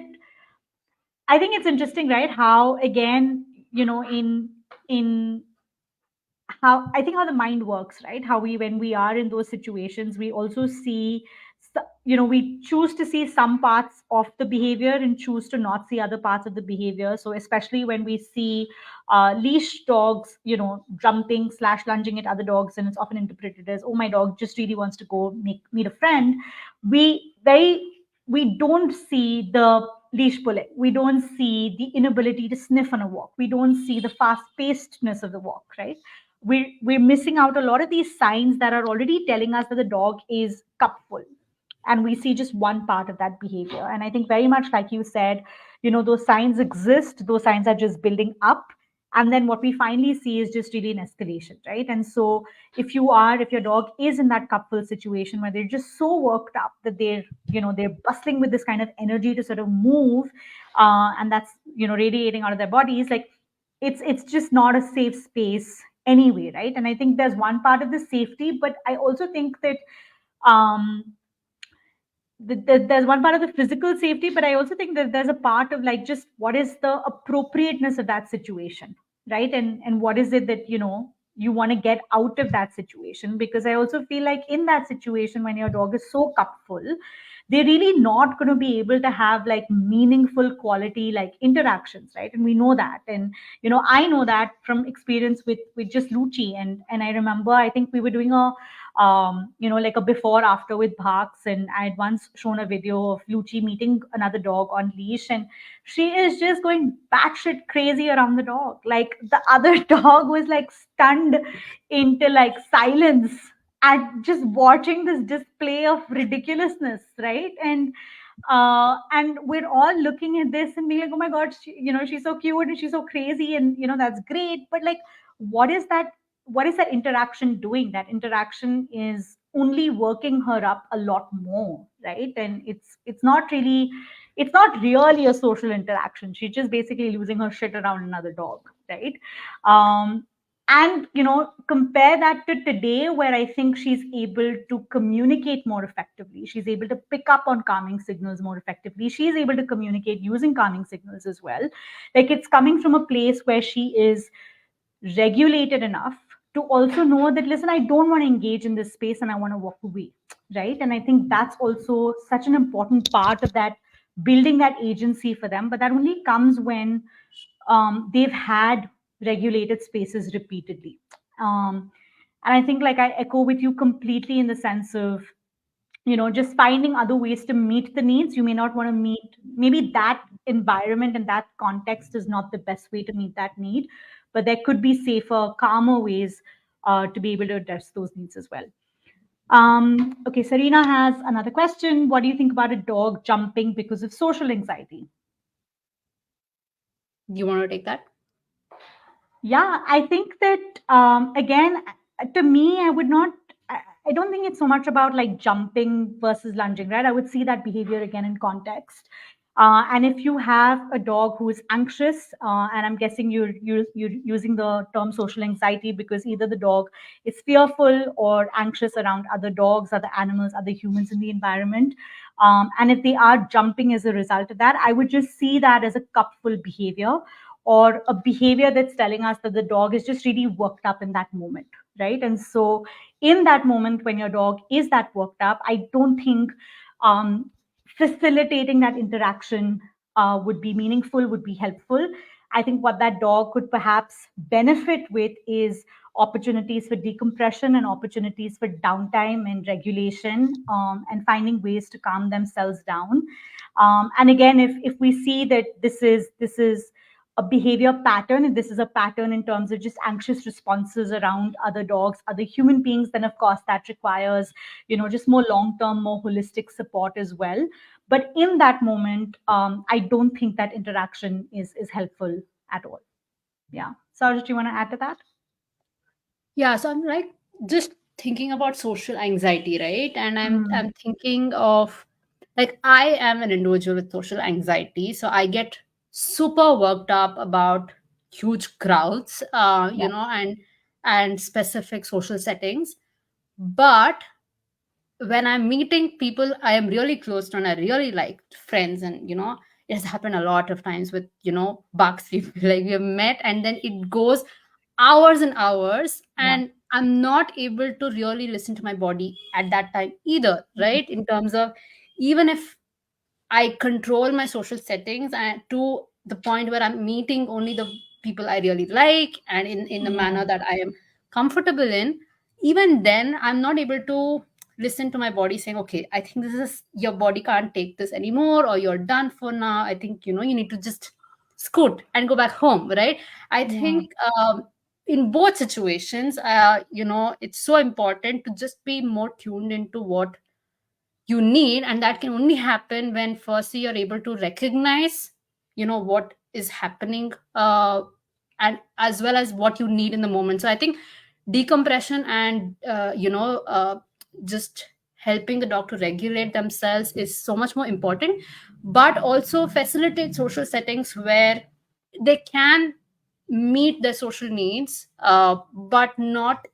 I think it's interesting, right? How again, in how I think how the mind works, right? How we when we are in those situations, we also see, we choose to see some parts of the behavior and choose to not see other parts of the behavior. So especially when we see leash dogs, jumping slash lunging at other dogs, and it's often interpreted as, oh, my dog just really wants to go meet a friend. We don't see the leash pulling. We don't see the inability to sniff on a walk. We don't see the fast pacedness of the walk, right? We're missing out a lot of these signs that are already telling us that the dog is cupful, and we see just one part of that behavior. And I think very much like you said, those signs exist, those signs are just building up, and then what we finally see is just really an escalation, right? And so if your dog is in that cupful situation where they're just so worked up that they're bustling with this kind of energy to sort of move, and that's radiating out of their bodies, like it's just not a safe space anyway, right? And I think there's one part of the safety, but I also think that um there's one part of the physical safety, but I also think that there's a part of like just what is the appropriateness of that situation, right? And what is it that you want to get out of that situation? Because I also feel like in that situation when your dog is so cupful they're really not going to be able to have like meaningful quality like interactions, right? And we know that. And I know that from experience with just Lucci. And I remember, I think we were doing a like a before after with Bhaks, and I had once shown a video of Lucci meeting another dog on leash, and she is just going batshit crazy around the dog. Like the other dog was like stunned into like silence at just watching this display of ridiculousness, right? And we're all looking at this and being like, oh my god, she's so cute and she's so crazy, and that's great. But like, what is that? What is that interaction doing? That interaction is only working her up a lot more, right? And it's not really a social interaction. She's just basically losing her shit around another dog, right? And compare that to today, where I think she's able to communicate more effectively. She's able to pick up on calming signals more effectively. She's able to communicate using calming signals as well. Like, it's coming from a place where she is regulated enough to also know that, listen, I don't want to engage in this space and I want to walk away, right? And I think that's also such an important part of that, building that agency for them. But that only comes when they've had regulated spaces repeatedly. And I think, like, I echo with you completely in the sense of, just finding other ways to meet the needs. You may not want to meet, maybe that environment and that context is not the best way to meet that need, but there could be safer, calmer ways to be able to address those needs as well. Okay, Serena has another question. What do you think about a dog jumping because of social anxiety? You want to take that? Yeah, I think that again, to me, I would not. I don't think it's so much about like jumping versus lunging, right? I would see that behavior again in context. And if you have a dog who is anxious, and I'm guessing you're using the term social anxiety because either the dog is fearful or anxious around other dogs, other animals, other humans in the environment, and if they are jumping as a result of that, I would just see that as a cupful behavior, or a behavior that's telling us that the dog is just really worked up in that moment, right? And so, in that moment, when your dog is that worked up, I don't think facilitating that interaction would be meaningful, would be helpful. I think what that dog could perhaps benefit with is opportunities for decompression and opportunities for downtime and regulation, and finding ways to calm themselves down. And again, if we see that this is a behavior pattern, and this is a pattern in terms of just anxious responses around other dogs, other human beings, then of course that requires, just more long term, more holistic support as well. But in that moment, I don't think that interaction is helpful at all. Yeah. Saroj, do you want to add to that? Yeah, so I'm like just thinking about social anxiety, right? And I'm Mm, thinking of, like, I am an individual with social anxiety, so I get super worked up about huge crowds, yeah. and specific social settings. But when I'm meeting people I am really close to and I really like, friends, and it has happened a lot of times with bucks people like we have met and then it goes hours and hours, Yeah. and I'm not able to really listen to my body at that time either, Mm, right? In terms of, even if I control my social settings and to the point where I'm meeting only the people I really like and in a manner mm, that I am comfortable in. Even then, I'm not able to listen to my body saying, okay, I think this is, your body can't take this anymore, or you're done for now. I think, you need to just scoot and go back home, right? I yeah. think in both situations, it's so important to just be more tuned into what you need, and that can only happen when firstly you're able to recognize what is happening, and as well as what you need in the moment. So I think decompression and just helping the dog to regulate themselves is so much more important, but also facilitate social settings where they can meet their social needs, but not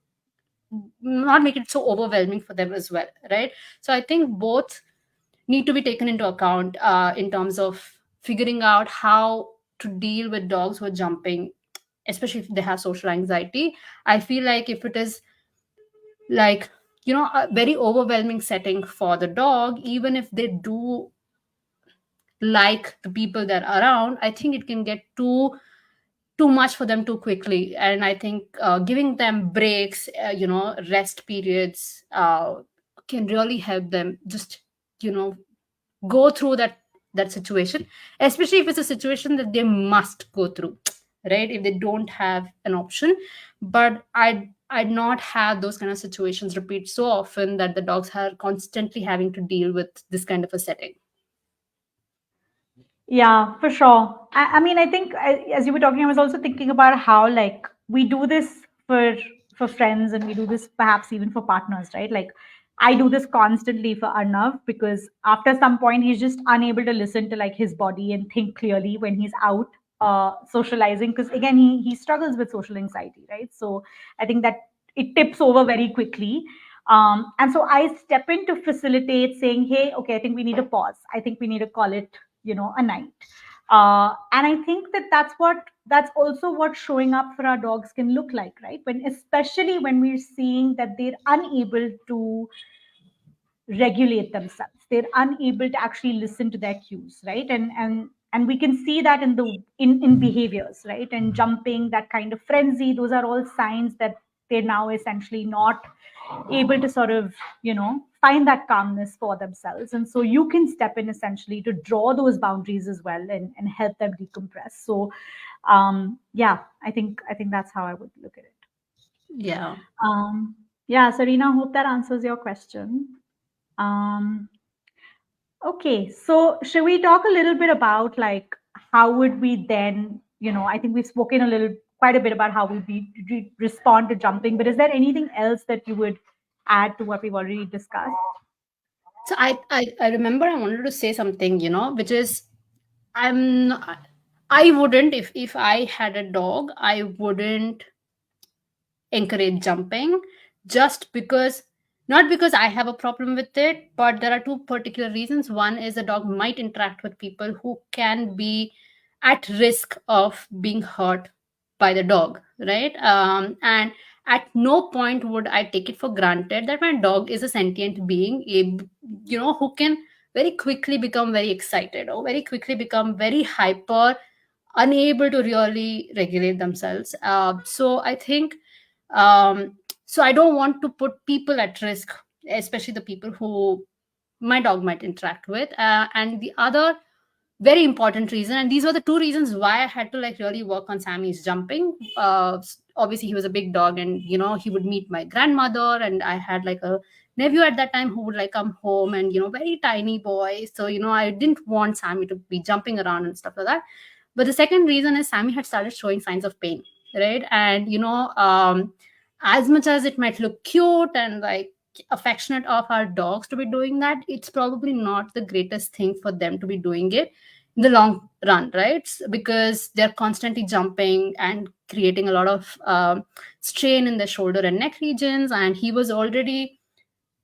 make it so overwhelming for them as well, right? So I think both need to be taken into account in terms of figuring out how to deal with dogs who are jumping, especially if they have social anxiety. I feel like if it is like a very overwhelming setting for the dog. Even if they do like the people that are around, I think it can get too much for them too quickly. And I think giving them breaks, rest periods, can really help them just you know go through that situation, especially if it's a situation that they must go through, right? If they don't have an option. But I'd not have those kind of situations repeat so often that the dogs are constantly having to deal with this kind of a setting. Yeah, for sure. I think as you were talking, I was also thinking about how like we do this for friends, and we do this perhaps even for partners, right? Like I do this constantly for Arnav because after some point he's just unable to listen to like his body and think clearly when he's out socializing, because again he struggles with social anxiety, right? So I think that it tips over very quickly. And so I step in to facilitate, saying, hey, okay, I think we need a pause. I think we need to call it, a night. And I think that that's also what showing up for our dogs can look like, right? When especially when we're seeing that they're unable to regulate themselves, they're unable to actually listen to their cues, right? And we can see that in behaviors, right? And jumping, that kind of frenzy, those are all signs that they're now essentially not able to sort of find that calmness for themselves. And so you can step in essentially to draw those boundaries as well, and help them decompress. So yeah, I think that's how I would look at it. Yeah. Yeah, Sarina, hope that answers your question. um okay, so should we talk a little bit about like how would we then, I think we've spoken quite a bit about how we respond to jumping, but is there anything else that you would add to what we've already discussed? So I remember I wanted to say something, which is, I'm not, I wouldn't, if I had a dog, I wouldn't encourage jumping, just because, not because I have a problem with it, but there are two particular reasons. One is the dog might interact with people who can be at risk of being hurt by the dog, right? And at no point would I take it for granted that my dog is a sentient being, who can very quickly become very excited or very quickly become very hyper, unable to really regulate themselves. So I think, um, so I don't want to put people at risk, especially the people who my dog might interact with. And the other very important reason, and these were the two reasons why I had to like really work on Sammy's jumping. Obviously he was a big dog, and he would meet my grandmother, and I had like a nephew at that time who would like come home, and very tiny boy. So I didn't want Sammy to be jumping around and stuff like that. But the second reason is Sammy had started showing signs of pain, right? And as much as it might look cute and like affectionate of our dogs to be doing that, it's probably not the greatest thing for them to be doing it in the long run, right? Because they're constantly jumping and creating a lot of strain in the shoulder and neck regions. And he was already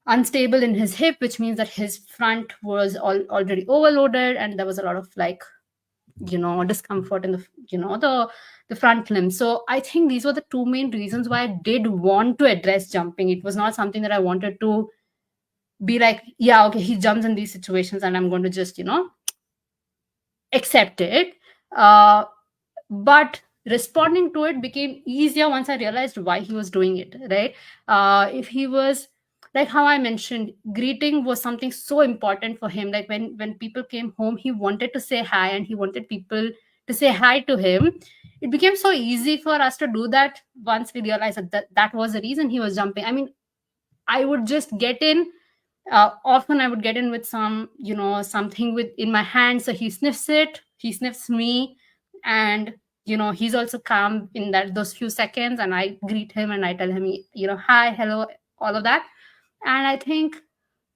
unstable in his hip, which means that his front was already overloaded, and there was a lot of like discomfort in the the front limb. So I think these were the two main reasons why I did want to address jumping. It was not something that I wanted to be like, yeah, okay, he jumps in these situations and I'm going to just accept it. But responding to it became easier once I realized why he was doing it, right? If he was, like how I mentioned, greeting was something so important for him. Like when people came home, he wanted to say hi, and he wanted people to say hi to him. It became so easy for us to do that once we realized that was the reason he was jumping. I mean, I would just get in, often I would get in with something with in my hand, so he sniffs it, he sniffs me, and he's also calm in those few seconds, and I greet him and I tell him, hi, hello, all of that. And I think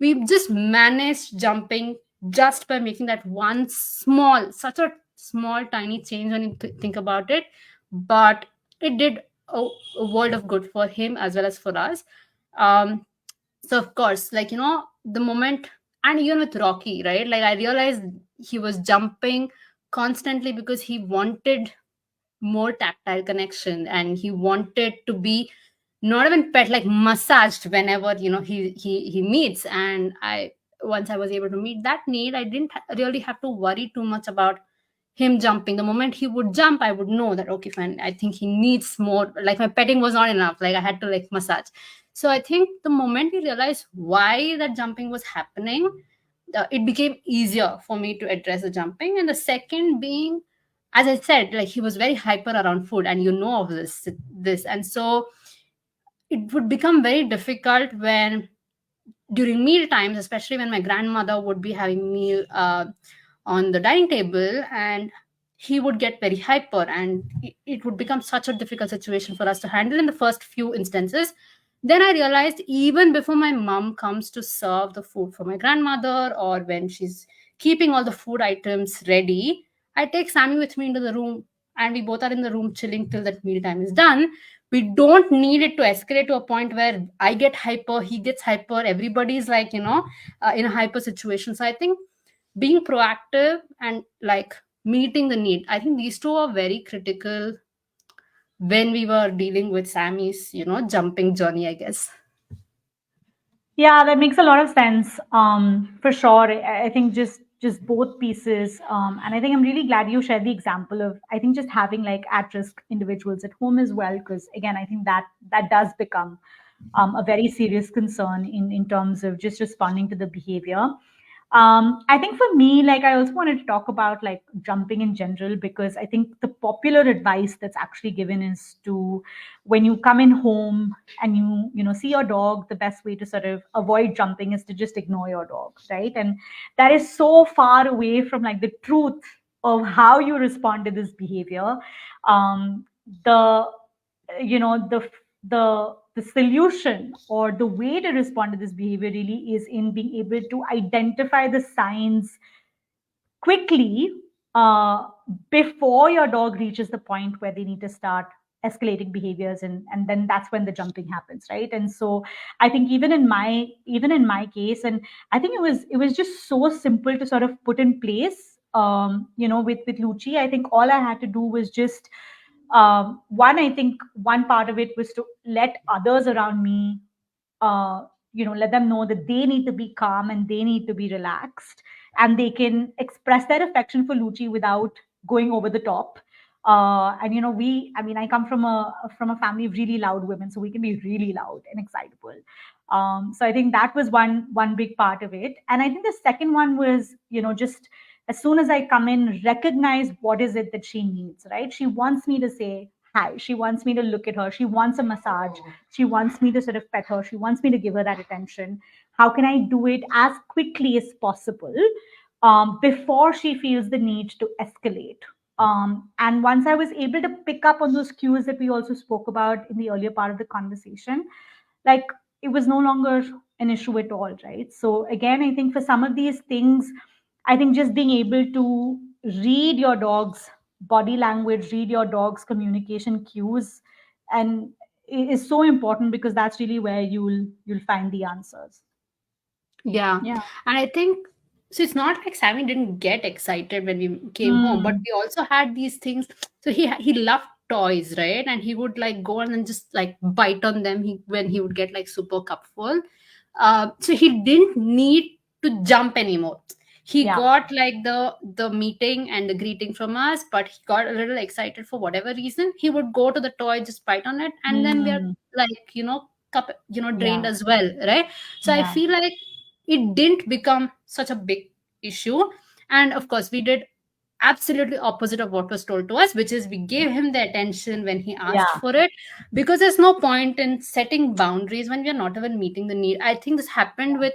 we just managed jumping just by making that one such a small tiny change when you think about it. But it did a world of good for him as well as for us. So of course, like the moment, and even with Rocky, right, like I realized he was jumping constantly because he wanted more tactile connection, and he wanted to be not even pet, like massaged whenever he meets. And I once I was able to meet that need, I didn't really have to worry too much about him jumping. The moment he would jump, I would know that okay, fine, I think he needs more, like my petting was not enough, like I had to like massage. So I think the moment we realized why that jumping was happening, it became easier for me to address the jumping. And the second being, as I said, like he was very hyper around food, and of this. And so it would become very difficult when during meal times, especially when my grandmother would be having meal on the dining table, and he would get very hyper, and it would become such a difficult situation for us to handle in the first few instances. Then I realized, even before my mom comes to serve the food for my grandmother, or when she's keeping all the food items ready, I take Sammy with me into the room, and we both are in the room chilling till that meal time is done. We don't need it to escalate to a point where I get hyper, he gets hyper, everybody's like in a hyper situation. So I think being proactive and like meeting the need, I think these two are very critical when we were dealing with Sammy's jumping journey, I guess. Yeah, that makes a lot of sense. For sure. I think just both pieces. And I think I'm really glad you shared the example of, I think, just having like at-risk individuals at home as well, because again, I think that does become a very serious concern in terms of just responding to the behavior. I think for me, like I also wanted to talk about like jumping in general, because I think the popular advice that's actually given is to, when you come in home and you see your dog, the best way to sort of avoid jumping is to just ignore your dog, right? And that is so far away from like the truth of how you respond to this behavior. The you know the solution or the way to respond to this behavior really is in being able to identify the signs quickly, uh, before your dog reaches the point where they need to start escalating behaviors, and then that's when the jumping happens, right? And so I think even in my case, and I think it was just so simple to sort of put in place, with Lucci. I think all I had to do was just, one, I think one part of it was to let others around me, let them know that they need to be calm and they need to be relaxed, and they can express their affection for Lucci without going over the top. And I mean, I come from a family of really loud women, so we can be really loud and excitable. So I think that was one big part of it, and I think the second one was, just as soon as I come in, recognize what is it that she needs. Right? She wants me to say hi. She wants me to look at her. She wants a massage. She wants me to sort of pet her. She wants me to give her that attention. How can I do it as quickly as possible, before she feels the need to escalate? And once I was able to pick up on those cues that we also spoke about in the earlier part of the conversation, like it was no longer an issue at all, right? So again, I think for some of these things, I think just being able to read your dog's body language, read your dog's communication cues, and is so important, because that's really where you'll find the answers. Yeah. Yeah. And I think, so it's not like Sammy didn't get excited when we came home, but Mm, we also had these things. So he loved toys, right? And he would like go on and just like bite on them when he would get like super cupful. So he didn't need to jump anymore. He yeah. got like the meeting and the greeting from us, but he got a little excited for whatever reason. He would go to the toy, just bite on it, and then we are Mm, like, cup, drained yeah. as well, right? So I Yeah. feel like it didn't become such a big issue. And of course, we did absolutely opposite of what was told to us, which is we gave him the attention when he asked Yeah. for it, because there's no point in setting boundaries when we are not even meeting the need. I think this happened with,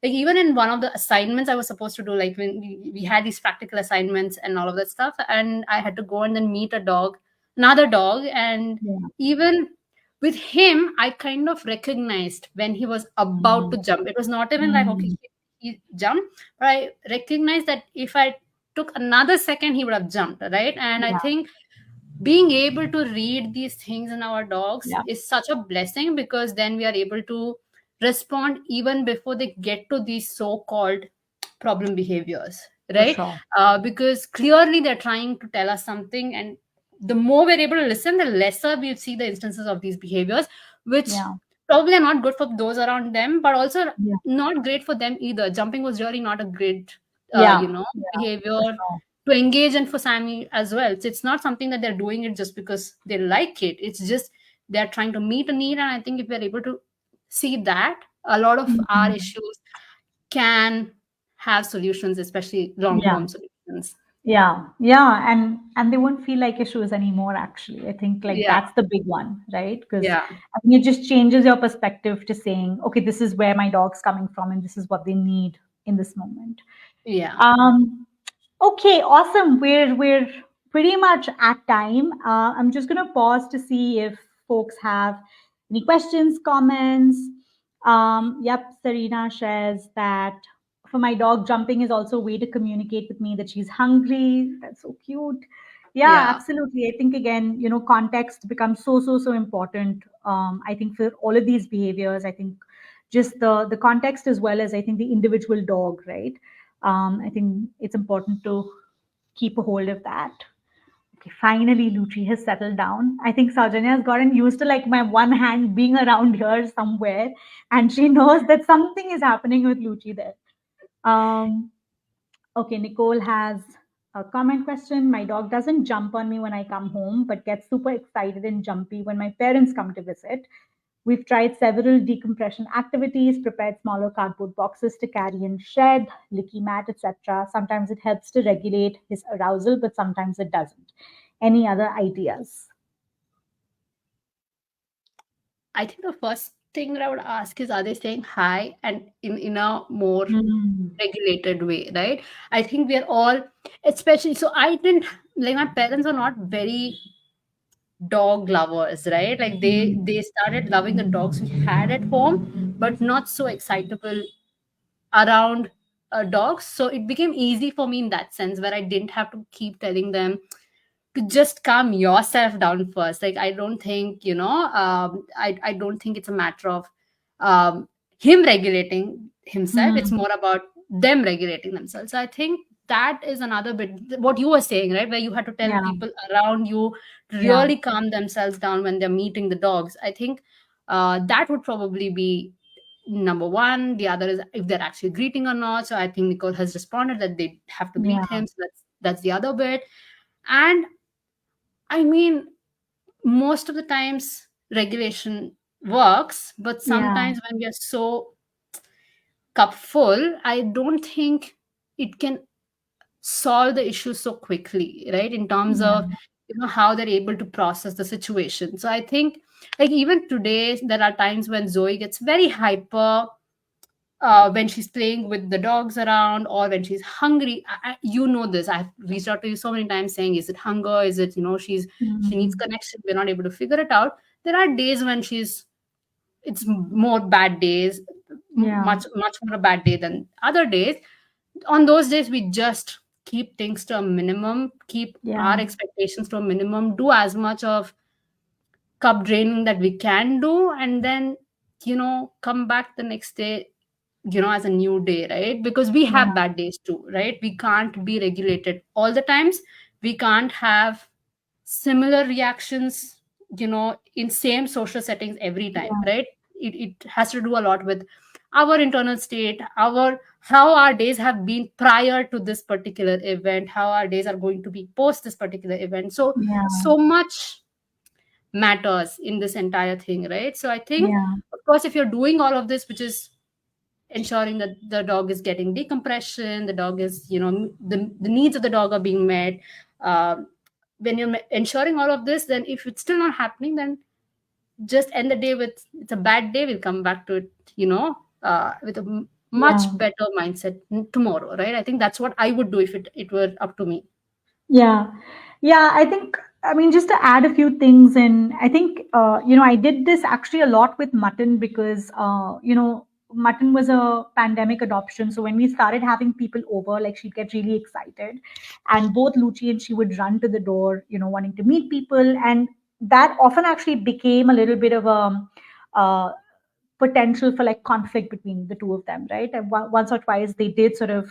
like, even in one of the assignments I was supposed to do, like when we had these practical assignments and all of that stuff, and I had to go and then meet another dog. And Yeah. even with him, I kind of recognized when he was about Mm, to jump. It was not even like, okay, mm, he jumped, but I recognized that if I took another second, he would have jumped, right? And I yeah. think being able to read these things in our dogs Yeah. is such a blessing, because then we are able to respond even before they get to these so-called problem behaviors, For right? sure. Because clearly they're trying to tell us something, and the more we're able to listen, the lesser we see the instances of these behaviors. which Yeah. probably are not good for those around them, but also Yeah. not great for them either. Jumping was really not a great, Yeah. Yeah. For behavior sure. to engage in for Sammy as well. So it's not something that they're doing it just because they like it. It's just they're trying to meet a need. And I think if we're able to see that, a lot of our Mhm. issues can have solutions, especially long Yeah. term solutions. Yeah, yeah, and they won't feel like issues anymore, actually. I think like Yeah. that's the big one, right? Because Yeah. I think it just changes your perspective to saying, okay, this is where my dog's coming from and this is what they need in this moment. Yeah. Um, okay, awesome. We're pretty much at time. I'm just gonna pause to see if folks have any questions, comments. Yep, Serena shares that for my dog, jumping is also a way to communicate with me that she's hungry. That's so cute. Yeah, Yeah. absolutely. I think again, context becomes so important. I think for all of these behaviors, I think just the context as well as I think the individual dog, right? I think it's important to keep a hold of that. Okay, finally, Lucci has settled down. I think Sowjanya has gotten used to like my one hand being around here somewhere, and she knows that something is happening with Lucci there. Um, okay, Nicole has a comment question. My dog doesn't jump on me when I come home, but gets super excited and jumpy when my parents come to visit. We've tried several decompression activities, prepared smaller cardboard boxes to carry in shed, licky mat, etc. Sometimes it helps to regulate his arousal, but sometimes it doesn't. Any other ideas? I think the first thing that I would ask is, are they saying hi and in a more Mm. regulated way, right? I think we are all, especially, so I didn't, like, my parents are not very dog lovers, right? Like they Mm. started loving the dogs we had at home, but not so excitable around dogs. So it became easy for me in that sense, where I didn't have to keep telling them to just calm yourself down first. Like, I don't think, I don't think it's a matter of um, him regulating himself. It's Mm. more about them regulating themselves. So I think that is another bit what you were saying, right, where you had to tell Yeah, people around you to yeah, really calm themselves down when they're meeting the dogs. I think that would probably be number one. The other is if they're actually greeting or not. So I think Nicole has responded that they have to greet yeah, him. So that's the other bit. And I mean, most of the times regulation works, but yeah, sometimes when we are so cup full, I don't think it can solve the issue so quickly, right? In terms yeah. of how they're able to process the situation. So I think, like, even today there are times when Zoe gets very hyper when she's playing with the dogs around, or when she's hungry. You know this, I've reached out to you so many times saying, is it hunger, is it, she needs Mm. connection, we're not able to figure it out. There are days when it's more bad days, Yeah, much more a bad day than other days. On those days we just keep things to a minimum, keep yeah, our expectations to a minimum, do as much of cup draining that we can do, and then come back the next day, as a new day, right? Because we yeah, have bad days too, right? We can't be regulated all the times. We can't have similar reactions, in same social settings every time, yeah, right? It has to do a lot with our internal state, our how our days have been prior to this particular event, how our days are going to be post this particular event. So yeah, so much matters in this entire thing, right? So I think, yeah, of course, if you're doing all of this, which is ensuring that the dog is getting decompression, the dog is, the needs of the dog are being met. Um, when you're ensuring all of this, then if it's still not happening, then just end the day with, it's a bad day, we'll come back to it, with a yeah. much better mindset tomorrow, right? I think that's what I would do if it were up to me. Yeah, yeah. I think, I mean, just to add a few things in, I think, I did this actually a lot with mutton because, mutton was a pandemic adoption. So when we started having people over, like she'd get really excited. And both Lucci and she would run to the door, wanting to meet people. And that often actually became a little bit of uh, potential for like conflict between the two of them, right? And once or twice they did sort of,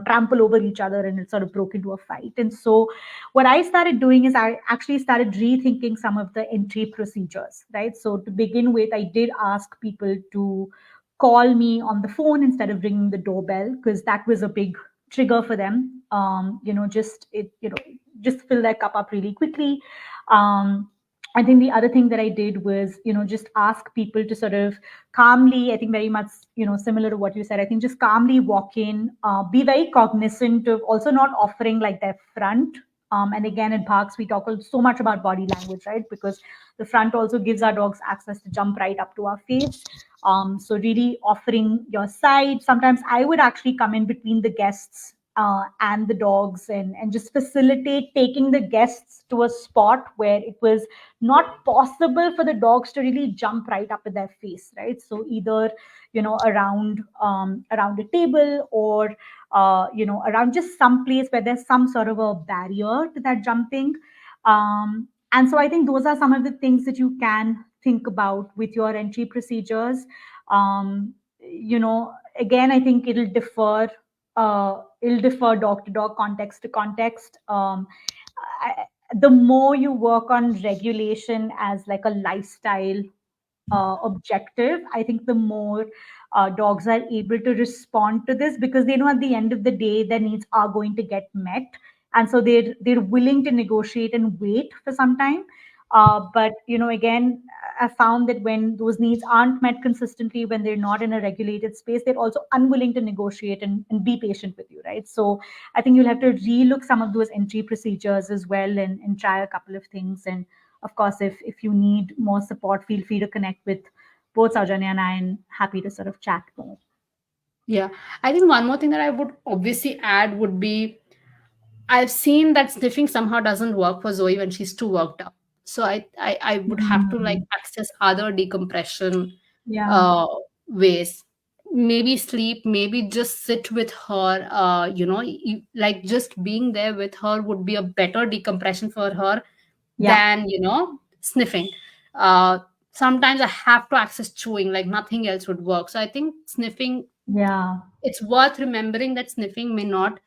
trample over each other, and it sort of broke into a fight. And so what I started doing is I actually started rethinking some of the entry procedures, right? So to begin with, I did ask people to call me on the phone instead of ringing the doorbell, because that was a big trigger for them. Just fill their cup up really quickly. I think the other thing that I did was, just ask people to sort of calmly, I think very much, similar to what you said, I think just calmly walk in, be very cognizant of also not offering like their front. And again, in parks, we talk so much about body language, right? Because the front also gives our dogs access to jump right up to our face. So really offering your side. Sometimes I would actually come in between the guests and the dogs, and just facilitate taking the guests to a spot where it was not possible for the dogs to really jump right up in their face, right? So either around a table, or around just some place where there's some sort of a barrier to that jumping. And so I think those are some of the things that you can think about with your entry procedures. Again, I think it'll differ dog to dog, context to context. The more you work on regulation as like a lifestyle objective, I think the more dogs are able to respond to this, because they know at the end of the day their needs are going to get met, and so they're willing to negotiate and wait for some time. But again, I found that when those needs aren't met consistently, when they're not in a regulated space, they're also unwilling to negotiate and be patient with you, right? So I think you'll have to relook some of those entry procedures as well, and try a couple of things. And of course, if you need more support, feel free to connect with both Sowjanya and I, and happy to sort of chat more. Yeah. I think one more thing that I would obviously add would be, I've seen that sniffing somehow doesn't work for Zoe when she's too worked up. So I would have to like Mm, access other decompression yeah, uh, ways. Maybe sleep, maybe just sit with her. Like just being there with her would be a better decompression for her yeah, than, sniffing. Uh, Sometimes I have to access chewing, like nothing else would work. So I think sniffing, yeah. it's worth remembering that sniffing may not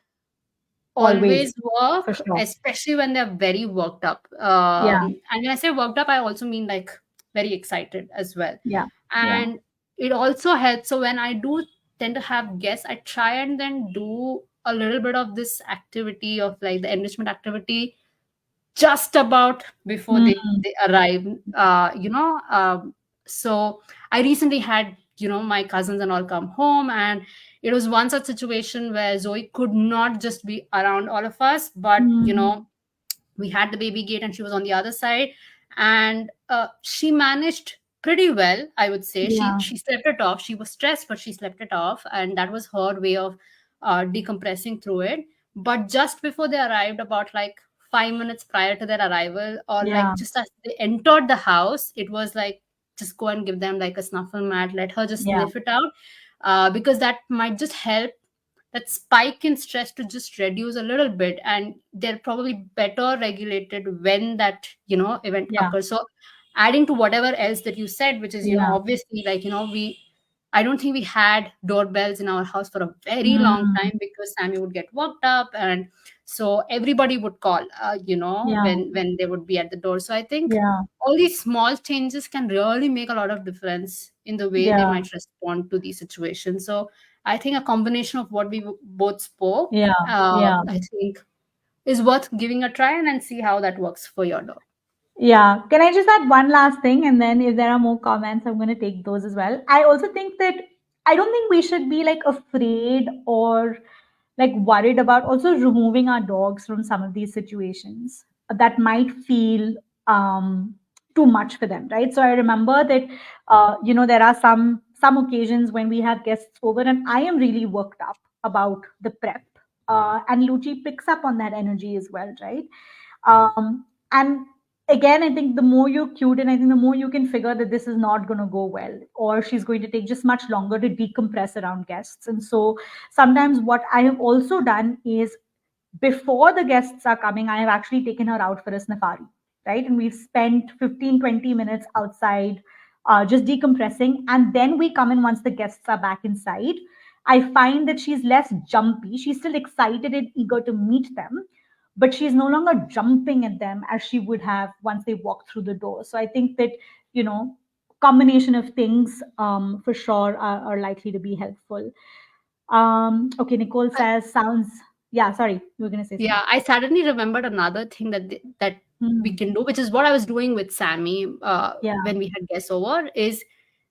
Always, always for work, sure. especially when they're very worked up. Yeah, And when I say worked up, I also mean like very excited as well. yeah, yeah, And it also helps. So when I do tend to have guests, I try and then do a little bit of this activity of like the enrichment activity just about before mm, they arrive. So I recently had, my cousins and all come home, and it was one such situation where Zoe could not just be around all of us, but mm, we had the baby gate and she was on the other side, and she managed pretty well, I would say. yeah, She slept it off. She was stressed, but she slept it off, and that was her way of decompressing through it. But just before they arrived, about like 5 minutes prior to their arrival, or like yeah, just as they entered the house, it was like, just go and give them like a snuffle mat, let her just yeah, sniff it out, because that might just help that spike in stress to just reduce a little bit, and they're probably better regulated when that event yeah, occurs. So adding to whatever else that you said, which is yeah, obviously, like, we I don't think we had doorbells in our house for a very long mm, time because Sammy would get worked up, and so everybody would call, yeah, when they would be at the door. So I think yeah, all these small changes can really make a lot of difference in the way they yeah, might respond to these situations. So I think a combination of what we both spoke, yeah, yeah. I think, is worth giving a try, and then see how that works for your dog. Yeah. Can I just add one last thing? And then if there are more comments, I'm going to take those as well. I also think that I don't think we should be like afraid or like worried about also removing our dogs from some of these situations that might feel too much for them, right? So I remember that, there are some occasions when we have guests over and I am really worked up about the prep. And Luchi picks up on that energy as well, right? And again, I think the more you're cute, and I think the more you can figure that this is not going to go well, or she's going to take just much longer to decompress around guests. And so sometimes what I have also done is, before the guests are coming, I have actually taken her out for a safari, right? And we've spent 15-20 minutes outside, just decompressing. And then we come in once the guests are back inside. I find that she's less jumpy. She's still excited and eager to meet them, but she's no longer jumping at them as she would have once they walk through the door. So I think that, you know, combination of things for sure are likely to be helpful. Okay, Nicole says, sounds, yeah, sorry, you were going to say something. Yeah, I suddenly remembered another thing that we Hmm. can do, which is what I was doing with Sammy Yeah, when we had guests over, is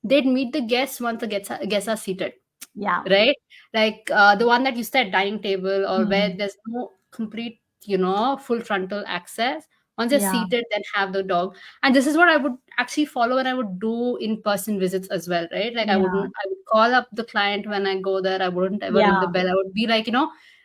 they'd meet the guests once the guests are seated, yeah. right? Like the one that you said, dining table, or where Hmm. there's no complete, full frontal access. Once you're Yeah, seated, then have the dog. And this is what I would actually follow, and I would do in-person visits as well, right? Like yeah, I would call up the client when I go there. I wouldn't ever ring the yeah, bell. I would be like,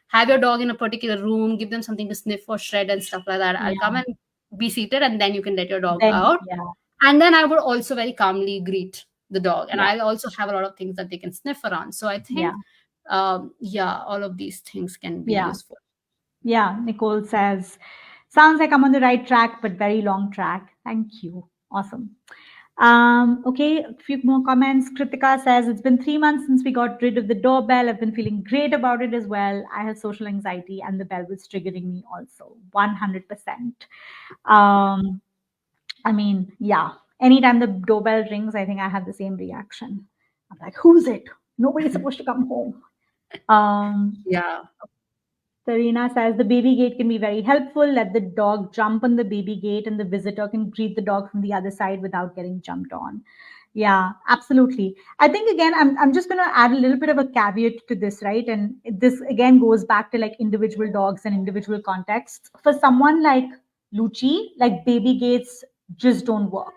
have your dog in a particular room, give them something to sniff or shred and stuff like that. I'll come yeah. and be seated, and then you can let your dog Then, out. yeah, And then I would also very calmly greet the dog, and yeah, I'll also have a lot of things that they can sniff around. So I yeah, think, yeah, all of these things can be yeah, useful. yeah. Nicole says, sounds like I'm on the right track, but very long track. Thank you. Awesome. Okay, a few more comments. Kritika says, it's been 3 months since we got rid of the doorbell. I've been feeling great about it as well. I have social anxiety and the bell was triggering me also. 100%. Um, I mean, yeah. Anytime the doorbell rings, I think I have the same reaction. I'm like, who's it? Nobody's supposed to come home. Um, Yeah. Serena says the baby gate can be very helpful. Let the dog jump on the baby gate, and the visitor can greet the dog from the other side without getting jumped on. Yeah, absolutely. I think again, I'm just going to add a little bit of a caveat to this, right? And this again goes back to like individual dogs and individual contexts. For someone like Lucci, like baby gates just don't work.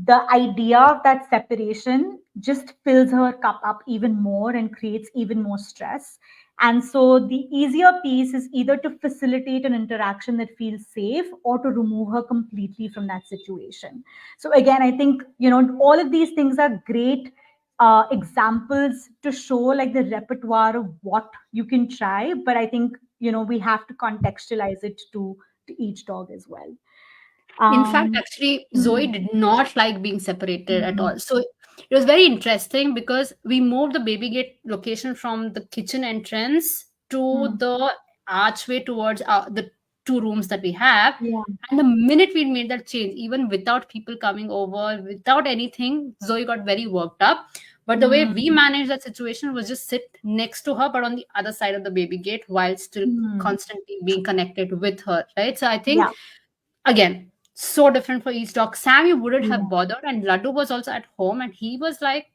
The idea of that separation just fills her cup up even more and creates even more stress. And so the easier piece is either to facilitate an interaction that feels safe or to remove her completely from that situation. So again, I think, all of these things are great examples to show like the repertoire of what you can try. But I think, we have to contextualize it to each dog as well. In fact, Um, actually, Zoe hmm, did not like being separated at hmm, all. So it was very interesting because we moved the baby gate location from the kitchen entrance to hmm. the archway towards the two rooms that we have. Yeah. And the minute we made that change, even without people coming over, without anything, Zoe got very worked up. But the way we Hmm, managed that situation was just sit next to her, but on the other side of the baby gate while still hmm. constantly being connected with her, right? So I think, Yeah. again, so different for each dog. Sammy wouldn't Yeah. have bothered, and Laddu was also at home, and he was like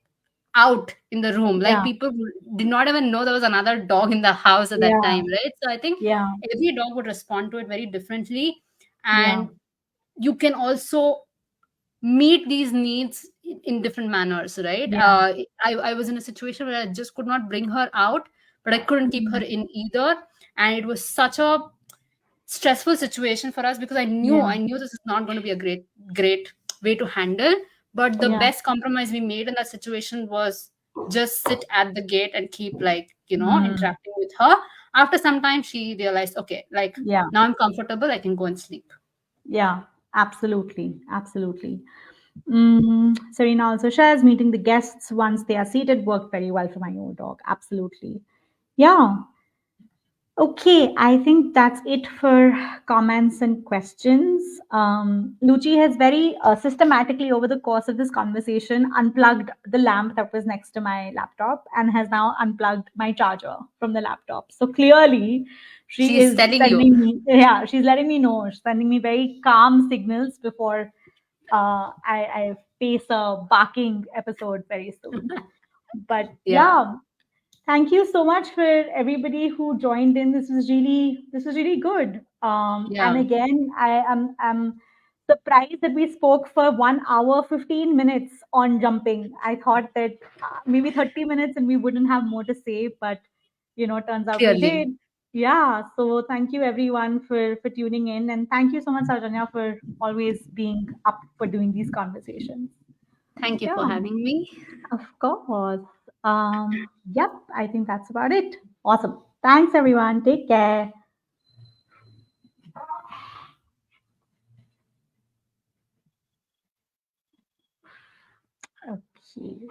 out in the room. Like Yeah. people did not even know there was another dog in the house at that Yeah. time, right? So I think Yeah. every dog would respond to it very differently, Yeah. and you can also meet these needs in different manners, right? Yeah. I was in a situation where I just could not bring her out, but I couldn't keep her Mm. in either, and it was such a stressful situation for us because Yeah. I knew this is not going to be a great way to handle. But the Yeah. best compromise we made in that situation was just sit at the gate and keep, like, Mm. interacting with her. After some time she realized, okay, like, Yeah. now I'm comfortable, I can go and sleep. Yeah. Absolutely. Absolutely. Serena also shares meeting the guests once they are seated worked very well for my old dog. Absolutely. Yeah. Okay, I think that's it for comments and questions. Luci has very systematically, over the course of this conversation, unplugged the lamp that was next to my laptop and has now unplugged my charger from the laptop. So clearly, she She's is telling you. sending me, yeah, she's letting me know, she's sending me very calm signals before I face a barking episode very soon. But Yeah, yeah, thank you so much for everybody who joined in. This was really good. And yeah, again, I'm surprised that we spoke for 1 hour 15 minutes on jumping. I thought that maybe 30 minutes and we wouldn't have more to say, but turns out we clearly. did. Yeah. So thank you everyone for tuning in, and thank you so much, Sowjanya, for always being up for doing these conversations. Thank you for Yeah. having me. Of course. Yep, I think that's about it. Awesome. Thanks, everyone. Take care. Okay.